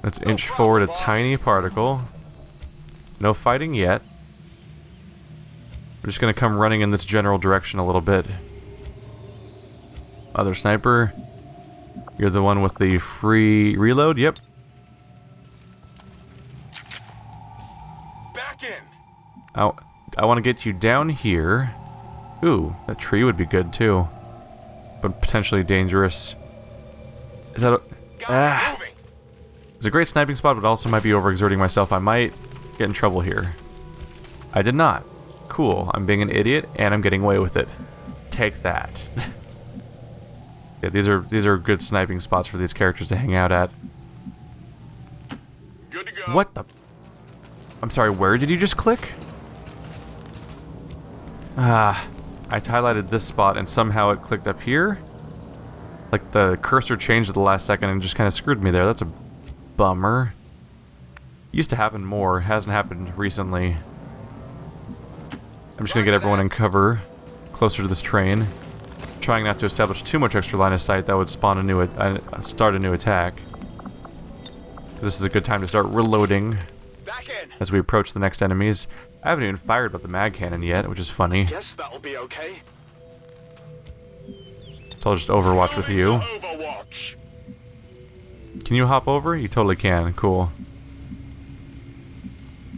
[SPEAKER 1] Let's inch forward a tiny particle. No fighting yet. We're just gonna come running in this general direction a little bit. Other sniper. You're the one with the free reload? Yep.
[SPEAKER 2] Back in.
[SPEAKER 1] I want to get you down here. Ooh, that tree would be good too. But potentially dangerous. Is that a... It's a great sniping spot, but also might be overexerting myself. I might get in trouble here. I did not. Cool. I'm being an idiot, and I'm getting away with it. Take that. Yeah, these are good sniping spots for these characters to hang out at.
[SPEAKER 2] Good to go.
[SPEAKER 1] What the... I'm sorry, where did you just click? I highlighted this spot, and somehow it clicked up here. Like, the cursor changed at the last second and just kind of screwed me there. That's a bummer. Used to happen more. Hasn't happened recently. I'm just gonna get everyone in cover closer to this train, trying not to establish too much extra line of sight that would spawn a new start a new attack. This is a good time to start reloading as we approach the next enemies. I haven't even fired about the mag cannon yet, which is funny.
[SPEAKER 2] Guess that'll be okay.
[SPEAKER 1] So I'll just overwatch with you.
[SPEAKER 2] Overwatch.
[SPEAKER 1] Can you hop over? You totally can. Cool.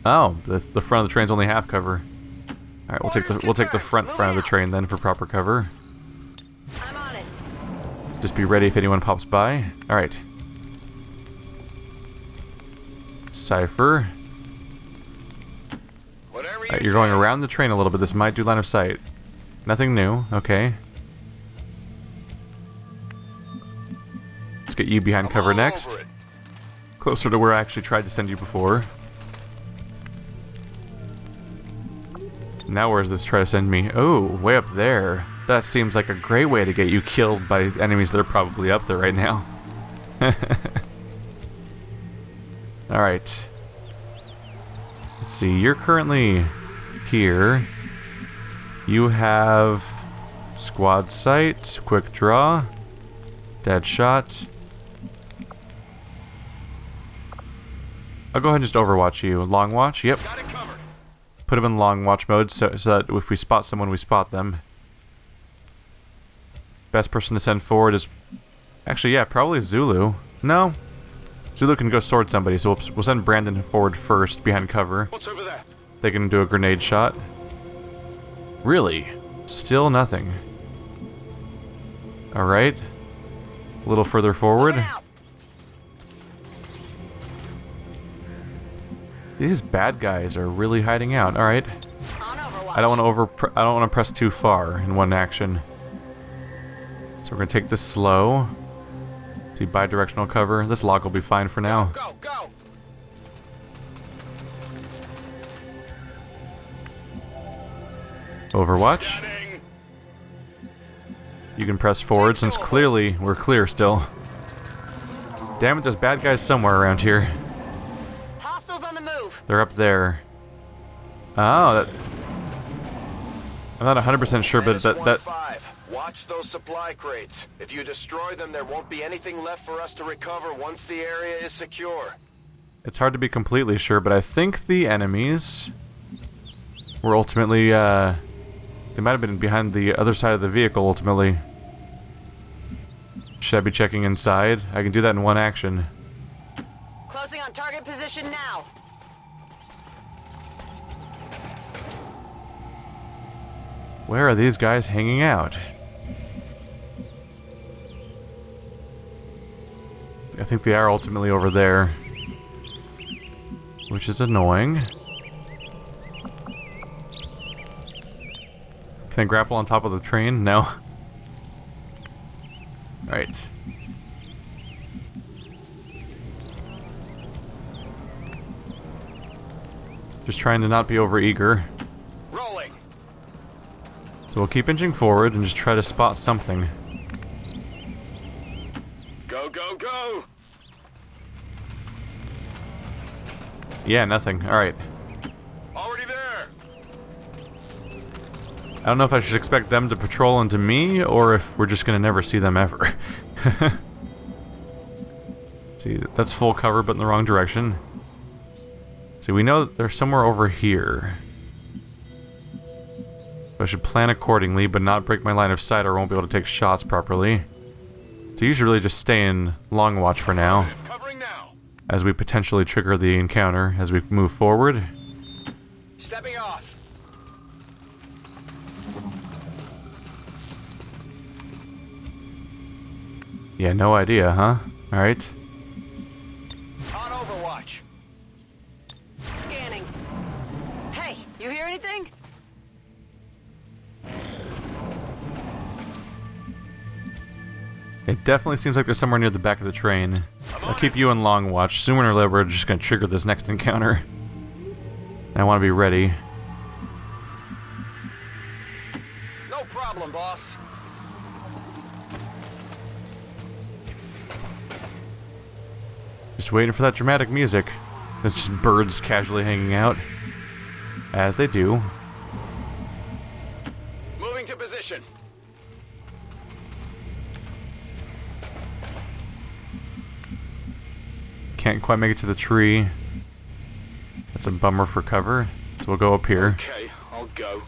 [SPEAKER 1] Oh, the front of the train's only half cover. All right, we'll take the front of the train then for proper cover.
[SPEAKER 7] I'm on it.
[SPEAKER 1] Just be ready if anyone pops by. All right. Cypher.
[SPEAKER 2] Whatever you
[SPEAKER 1] You're going around the train a little bit. This might do line of sight. Nothing new. Okay. Let's get you behind cover next. Closer to where I actually tried to send you before. Now where's this try to send me? Oh, way up there. That seems like a great way to get you killed by enemies that are probably up there right now. Alright. Let's see, you're currently here. You have squad sight, quick draw, dead shot. I'll go ahead and just overwatch you. Long watch? Yep. Put him in long watch mode so that if we spot someone, we spot them. Best person to send forward is... Actually, yeah, probably Zulu. No. Zulu can go sword somebody, so we'll send Brandon forward first, behind cover.
[SPEAKER 2] What's over there?
[SPEAKER 1] They can do a grenade shot. Really? Still nothing. Alright. A little further forward. These bad guys are really hiding out. All right. I don't want to press too far in one action. So we're gonna take this slow. See, bi-directional cover. This log will be fine for now.
[SPEAKER 2] Go, go.
[SPEAKER 1] Overwatch. You can press forward since clearly we're clear still. Damn it, there's bad guys somewhere around here. They're up there. Oh, that... I'm not 100% sure, but that...
[SPEAKER 2] Watch those supply crates. If you destroy them, there won't be anything left for us to recover once the area is secure.
[SPEAKER 1] It's hard to be completely sure, but I think the enemies were ultimately, they might have been behind the other side of the vehicle, ultimately. Should I be checking inside? I can do that in one action.
[SPEAKER 7] Closing on target position now.
[SPEAKER 1] Where are these guys hanging out? I think they are ultimately over there. Which is annoying. Can I grapple on top of the train? No. Alright. Just trying to not be overeager.
[SPEAKER 2] Rolling.
[SPEAKER 1] So we'll keep inching forward and just try to spot something.
[SPEAKER 2] Go, go, go!
[SPEAKER 1] Yeah, nothing. Alright.
[SPEAKER 2] Already there!
[SPEAKER 1] I don't know if I should expect them to patrol into me, or if we're just gonna never see them ever. See, that's full cover, but in the wrong direction. See, we know that they're somewhere over here. So I should plan accordingly, but not break my line of sight, or I won't be able to take shots properly. So you should really just stay in long watch for now,
[SPEAKER 2] Covering now!
[SPEAKER 1] as we potentially trigger the encounter as we move forward.
[SPEAKER 2] Stepping off!
[SPEAKER 1] Yeah, no idea, huh? Alright.
[SPEAKER 2] On Overwatch!
[SPEAKER 7] Scanning. Hey, you hear anything?
[SPEAKER 1] It definitely seems like they're somewhere near the back of the train. I'll keep you in long watch. Sooner or later, we're just gonna trigger this next encounter. And I want to be ready.
[SPEAKER 2] No problem, boss.
[SPEAKER 1] Just waiting for that dramatic music. There's just birds casually hanging out. As they do.
[SPEAKER 2] Moving to position.
[SPEAKER 1] Can't quite make it to the tree. That's a bummer for cover. So we'll go up here.
[SPEAKER 2] Okay, I'll go.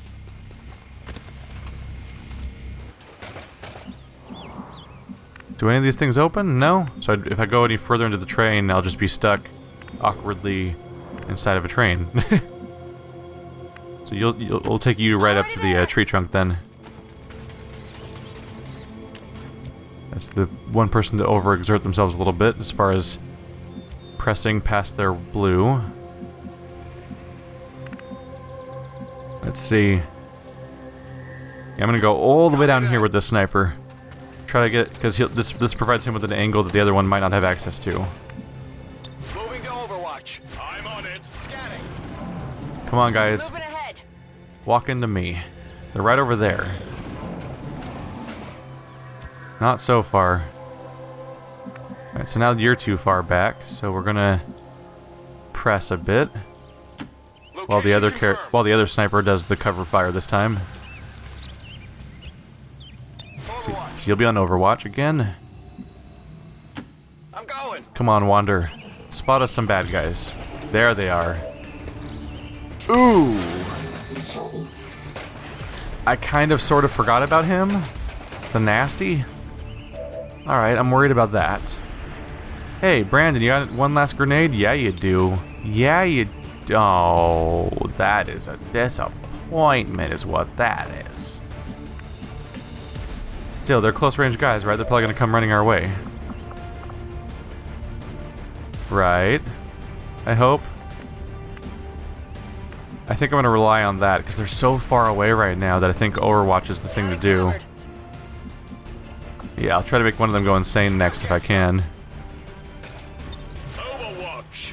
[SPEAKER 1] Do any of these things open? No? So if I go any further into the train, I'll just be stuck awkwardly inside of a train. So we'll take you right up to the tree trunk then. That's the one person to overexert themselves a little bit as far as pressing past their blue. Let's see. Yeah, I'm gonna go all the way down here with this sniper. Try to get, because this provides him with an angle that the other one might not have access to.
[SPEAKER 2] Moving to Overwatch. I'm on it. Scanning.
[SPEAKER 1] Come on, guys.
[SPEAKER 7] Moving ahead.
[SPEAKER 1] Walk into me. They're right over there. Not so far. Alright, so now you're too far back, so we're gonna press a bit while the other sniper does the cover fire this time. So you'll be on Overwatch again.
[SPEAKER 2] I'm going.
[SPEAKER 1] Come on, Wander. Spot us some bad guys. There they are. Ooh! I kind of sort of forgot about him. The nasty. Alright, I'm worried about that. Hey, Brandon, you got one last grenade? Yeah, you do. Yeah, you do. Oh, that is a disappointment is what that is. Still, they're close-range guys, right? They're probably going to come running our way. Right. I hope. I think I'm going to rely on that, because they're so far away right now that I think Overwatch is the thing to do. Yeah, I'll try to make one of them go insane next if I can.
[SPEAKER 2] Overwatch.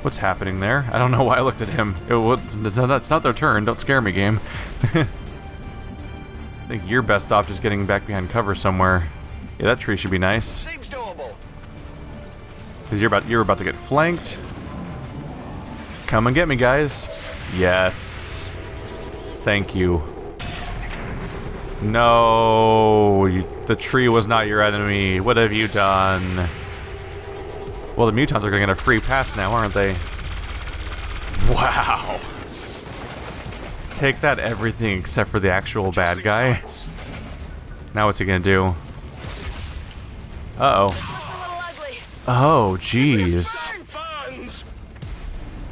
[SPEAKER 1] What's happening there? I don't know why I looked at him. That's not their turn. Don't scare me, game. I think you're best off just getting back behind cover somewhere. Yeah, that tree should be nice.
[SPEAKER 2] Seems doable.
[SPEAKER 1] Because you're about to get flanked. Come and get me, guys. Yes. Thank you. No, the tree was not your enemy. What have you done? Well, the mutants are going to get a free pass now, aren't they? Wow. Take that everything except for the actual bad guy. Now what's he gonna do? Uh-oh. Oh, jeez.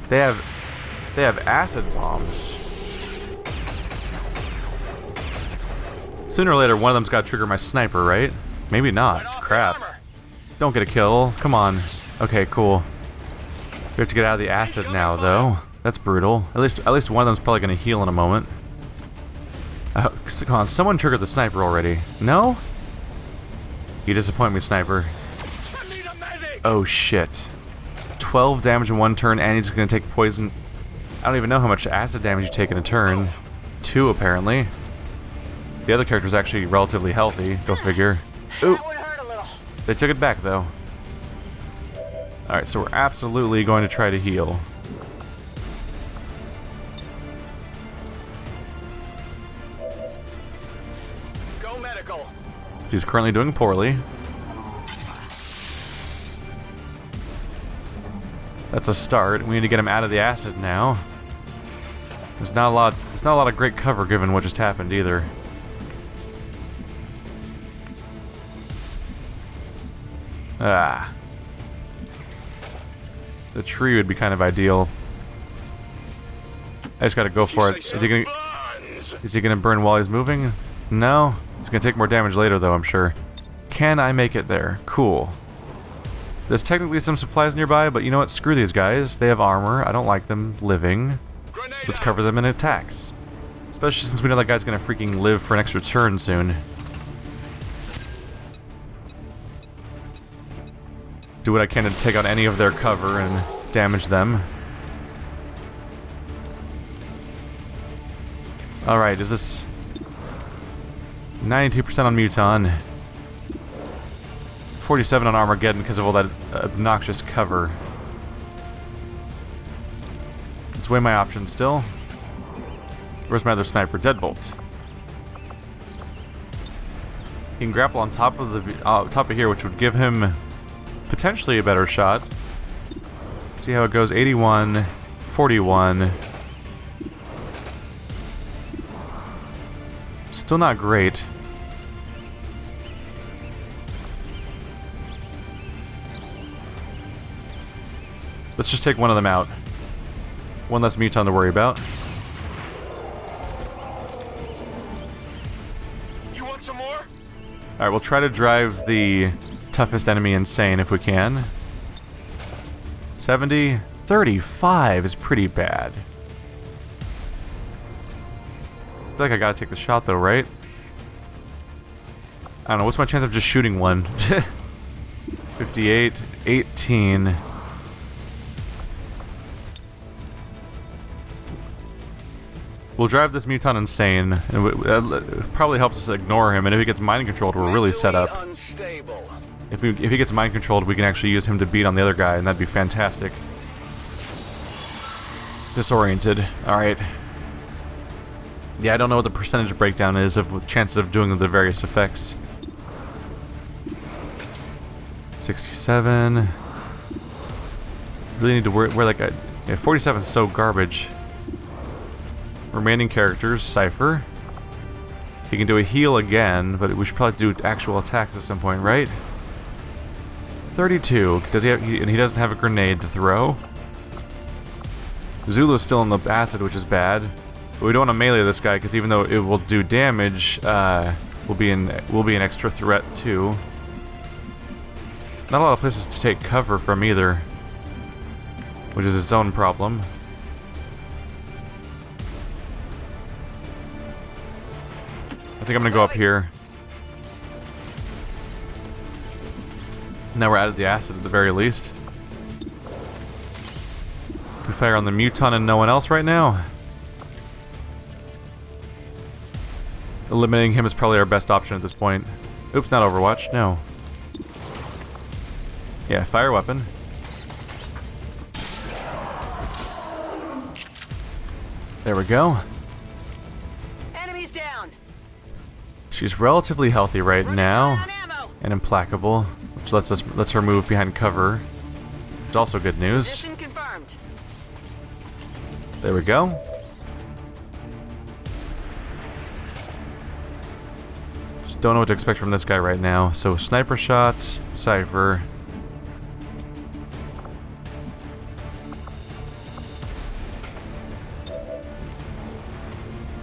[SPEAKER 1] They have acid bombs. Sooner or later, one of them's got to trigger my sniper, right? Maybe not. Crap. Don't get a kill. Come on. Okay, cool. We have to get out of the acid now, though. That's brutal. At least one of them's probably going to heal in a moment. Come on, someone triggered the sniper already. No? You disappoint me, sniper. Oh, shit. 12 damage in one turn, and he's going to take poison. I don't even know how much acid damage you take in a turn. 2, apparently. The other character's actually relatively healthy. Go figure. Ooh. They took it back, though. Alright, so we're absolutely going to try to heal.
[SPEAKER 2] Go medical.
[SPEAKER 1] He's currently doing poorly. That's a start. We need to get him out of the acid now. There's not a lot of great cover given what just happened either. Ah. The tree would be kind of ideal. I just gotta go for it. Is he gonna burn while he's moving? No. It's gonna take more damage later though, I'm sure. Can I make it there? Cool. There's technically some supplies nearby, but you know what? Screw these guys. They have armor. I don't like them living. Let's cover them in attacks. Especially since we know that guy's gonna freaking live for an extra turn soon. Do what I can to take out any of their cover and damage them. Alright, is this 92% on Muton, 47 on Armageddon because of all that obnoxious cover. Let's weigh my options still. Where's my other sniper? Deadbolt. He can grapple on top of the top of here, which would give him potentially a better shot. See how it goes. 81, 41. Still not great. Let's just take one of them out. One less Muton to worry about.
[SPEAKER 2] You want some more?
[SPEAKER 1] Alright, we'll try to drive the toughest enemy insane if we can. 70, 35 is pretty bad. I feel like I gotta take the shot though, right? I don't know, what's my chance of just shooting one? 58, 18. We'll drive this Muton insane, and it probably helps us ignore him, and if he gets mind controlled, we're really set up. If he gets mind controlled, we can actually use him to beat on the other guy, and that'd be fantastic. Disoriented. Alright. Yeah, I don't know what the percentage breakdown is of chances of doing the various effects. 67. Really need to wear like a... Yeah, 47 is so garbage. Remaining characters, Cypher. He can do a heal again, but we should probably do actual attacks at some point, right? 32. Does he have... and he doesn't have a grenade to throw. Zulu's still in the acid, which is bad. But we don't want to melee this guy, because even though it will do damage, will be an extra threat too. Not a lot of places to take cover from either, which is its own problem. I think I'm gonna go up here. Now we're out of the acid at the very least. Can fire on the Muton and no one else right now. Eliminating him is probably our best option at this point. Oops, not Overwatch, no. Yeah, fire weapon. There we go.
[SPEAKER 7] Enemies down.
[SPEAKER 1] She's relatively healthy right now, and implacable, which lets her move behind cover. Which is also good news.
[SPEAKER 7] Mission confirmed.
[SPEAKER 1] There we go. don't know what to expect from this guy right now. So sniper shot, Cypher.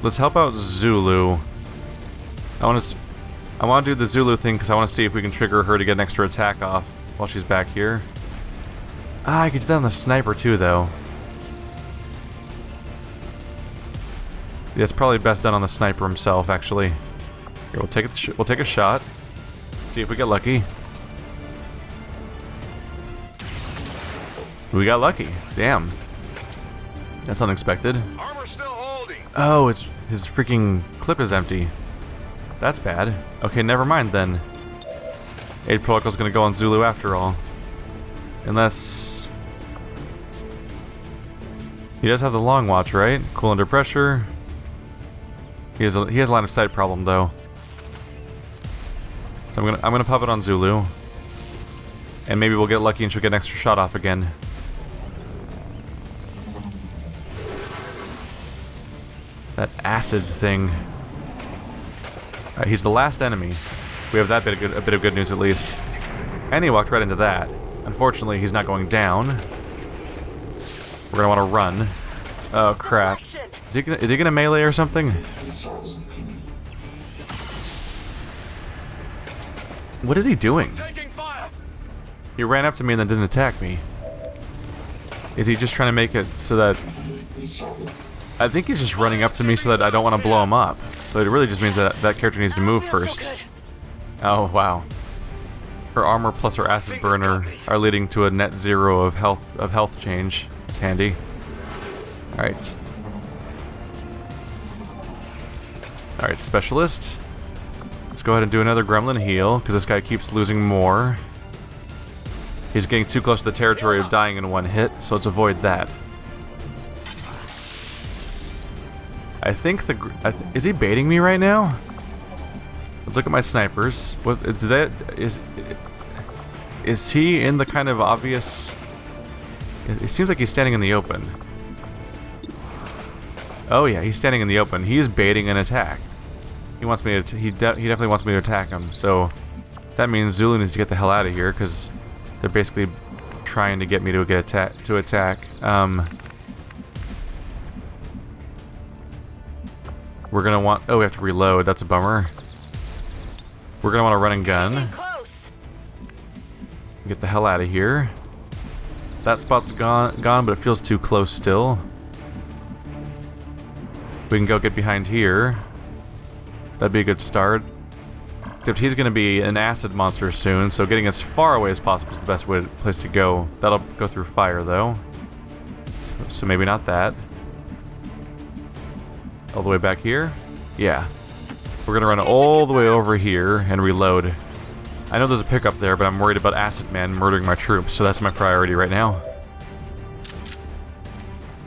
[SPEAKER 1] Let's help out Zulu. I want to do the Zulu thing because I want to see if we can trigger her to get an extra attack off while she's back here. I could do that on the sniper too, though. Yeah, it's probably best done on the sniper himself, actually. Here, we'll take a shot. See if we get lucky. We got lucky. Damn. That's unexpected.
[SPEAKER 2] Armor still holding.
[SPEAKER 1] Oh, his freaking clip is empty. That's bad. Okay, never mind then. Aid protocol's gonna go on Zulu after all. Unless... He does have the long watch, right? Cool under pressure. He has a line of sight problem though. So I'm gonna pop it on Zulu. And maybe we'll get lucky and she'll get an extra shot off again. That acid thing. Alright, he's the last enemy. We have that a bit of good news at least. And he walked right into that. Unfortunately, he's not going down. We're gonna want to run. Oh crap! Is he gonna melee or something? What is he doing? He ran up to me and then didn't attack me. Is he just trying to make it so that... I think he's just running up to me so that I don't want to blow him up. But it really just means that that character needs to move first. Oh, wow. Her armor plus her acid burner are leading to a net 0 of health change. It's handy. Alright. Alright, specialist. Let's go ahead and do another gremlin heal, because this guy keeps losing more. He's getting too close to the territory of dying in one hit, so let's avoid that. I think is he baiting me right now? Let's look at my snipers. What is he in the kind of obvious? It seems like he's standing in the open. Oh yeah, he's standing in the open. He's baiting an attack. He wants me to. He definitely wants me to attack him. So that means Zulu needs to get the hell out of here because they're basically trying to get me to attack. We're gonna want. Oh, we have to reload. That's a bummer. We're gonna want to run and gun. Get the hell out of here. That spot's gone, but it feels too close still. We can go get behind here. That'd be a good start. Except he's gonna be an acid monster soon, so getting as far away as possible is the best place to go. That'll go through fire though. So maybe not that. All the way back here? Yeah. We're gonna run all the way over here and reload. I know there's a pickup there, but I'm worried about Acid Man murdering my troops, so that's my priority right now.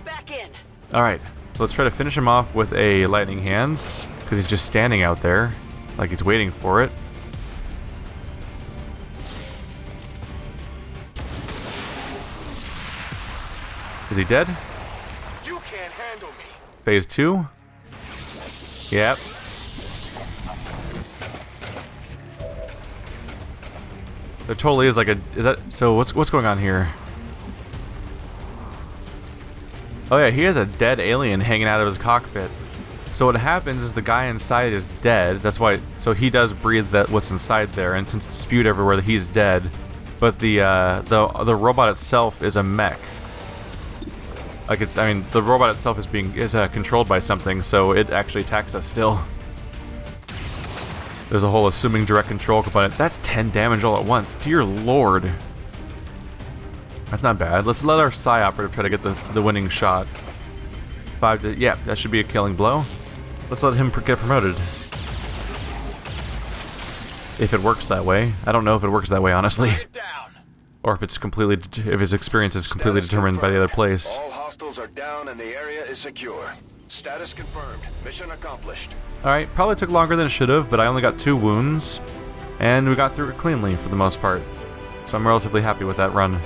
[SPEAKER 7] Back in.
[SPEAKER 1] Alright, so let's try to finish him off with a lightning hands, because he's just standing out there, like he's waiting for it. Is he dead?
[SPEAKER 2] You can't handle me.
[SPEAKER 1] Phase 2? Yep. There totally is like a... Is that... So what's going on here? Oh yeah, he has a dead alien hanging out of his cockpit. So what happens is the guy inside is dead. That's why... So he does breathe what's inside there, and since it's spewed everywhere, he's dead. But the robot itself is a mech. Like it's... I mean, the robot itself is controlled by something, so it actually attacks us still. There's a whole assuming direct control component. That's 10 damage all at once. Dear lord. That's not bad. Let's let our Psi operative try to get the winning shot. 5 to... Yeah, that should be a killing blow. Let's let him get promoted. If it works that way. I don't know if it works that way, honestly. Or if it's completely... If his experience is completely determined by the other place.
[SPEAKER 2] All hostiles are down and the area is secure. Status confirmed. Mission accomplished.
[SPEAKER 1] Alright, probably took longer than it should have, but I only got 2 wounds. And we got through it cleanly for the most part. So I'm relatively happy with that run.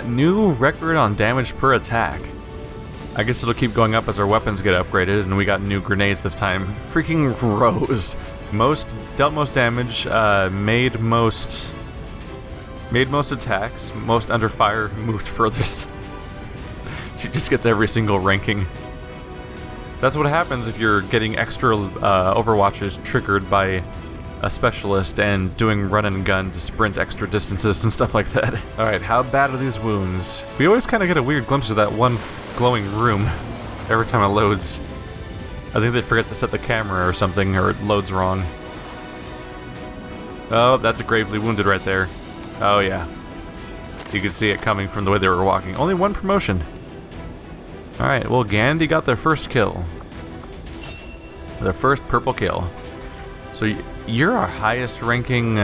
[SPEAKER 1] New record on damage per attack. I guess it'll keep going up as our weapons get upgraded, and we got new grenades this time. Freaking Rose. Dealt most damage, made most attacks, most under fire, moved furthest. She just gets every single ranking. That's what happens if you're getting extra overwatches triggered by a specialist and doing run and gun to sprint extra distances and stuff like that. Alright, how bad are these wounds? We always kind of get a weird glimpse of that one glowing room every time it loads. I think they forget to set the camera or something, or it loads wrong. Oh, that's a gravely wounded right there. Oh yeah. You can see it coming from the way they were walking. Only one promotion. Alright, well Gandhi got their first kill. Their first purple kill. So you're our highest ranking...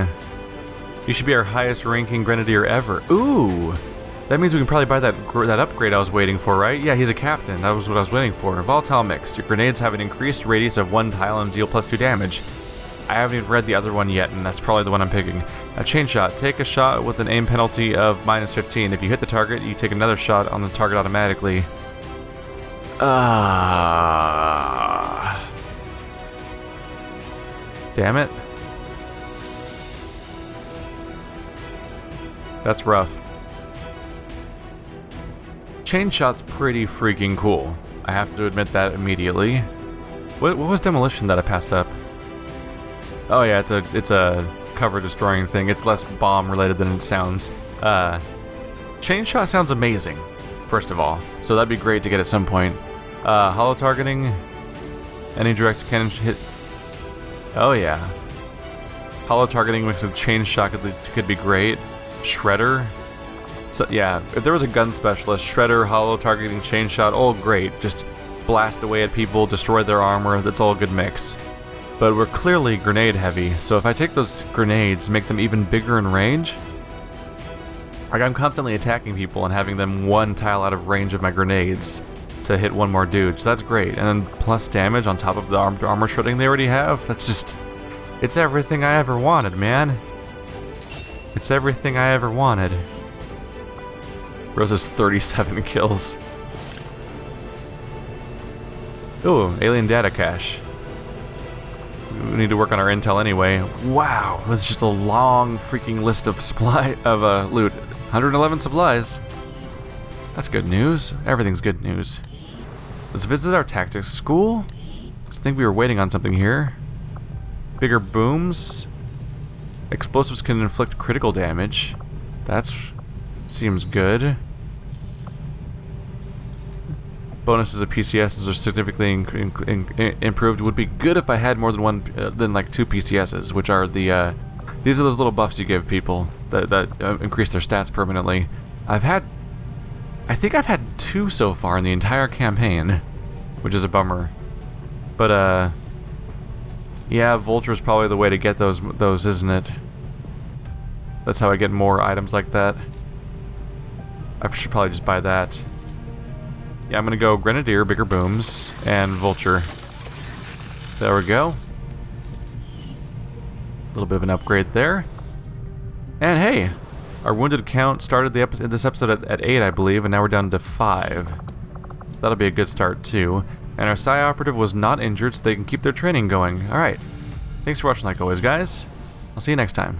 [SPEAKER 1] You should be our highest ranking grenadier ever. Ooh! That means we can probably buy that upgrade I was waiting for, right? Yeah, he's a captain. That was what I was waiting for. Volatile mix. Your grenades have an increased radius of 1 tile and deal +2 damage. I haven't even read the other one yet, and that's probably the one I'm picking. A chain shot. Take a shot with an aim penalty of -15. If you hit the target, you take another shot on the target automatically. Damn it. That's rough. Chain shot's pretty freaking cool. I have to admit that immediately. What was demolition that I passed up? Oh yeah, it's a cover destroying thing. It's less bomb related than it sounds. Chain shot sounds amazing, first of all. So that'd be great to get at some point. Hollow targeting. Any direct cannon hit. Oh yeah. Hollow targeting with a chain shot could be great. Shredder. So yeah, if there was a gun specialist, Shredder, hollow targeting, chain shot, all great. Just blast away at people, destroy their armor, that's all a good mix. But we're clearly grenade heavy, so if I take those grenades, make them even bigger in range, like I'm constantly attacking people and having them 1 tile out of range of my grenades to hit one more dude, so that's great. And then plus damage on top of the armor shredding they already have, that's just... It's everything I ever wanted, man. It's everything I ever wanted. Rose has 37 kills. Ooh, alien data cache. We need to work on our intel anyway. Wow, that's just a long freaking list of loot. 111 supplies. That's good news. Everything's good news. Let's visit our tactics school. I think we were waiting on something here. Bigger booms. Explosives can inflict critical damage. That seems good. Bonuses of PCSs are significantly improved. Would be good if I had more than like 2 PCSs, which are the these are those little buffs you give people that increase their stats permanently. I think I've had 2 so far in the entire campaign, which is a bummer. But yeah, Vulture's probably the way to get those, isn't it? That's how I get more items like that. I should probably just buy that. Yeah, I'm gonna go Grenadier, bigger booms, and Vulture. There we go. A little bit of an upgrade there. And hey, our wounded count started this episode at 8, I believe, and now we're down to 5. So that'll be a good start too. And our Psi operative was not injured, so they can keep their training going. Alright. Thanks for watching like always, guys. I'll see you next time.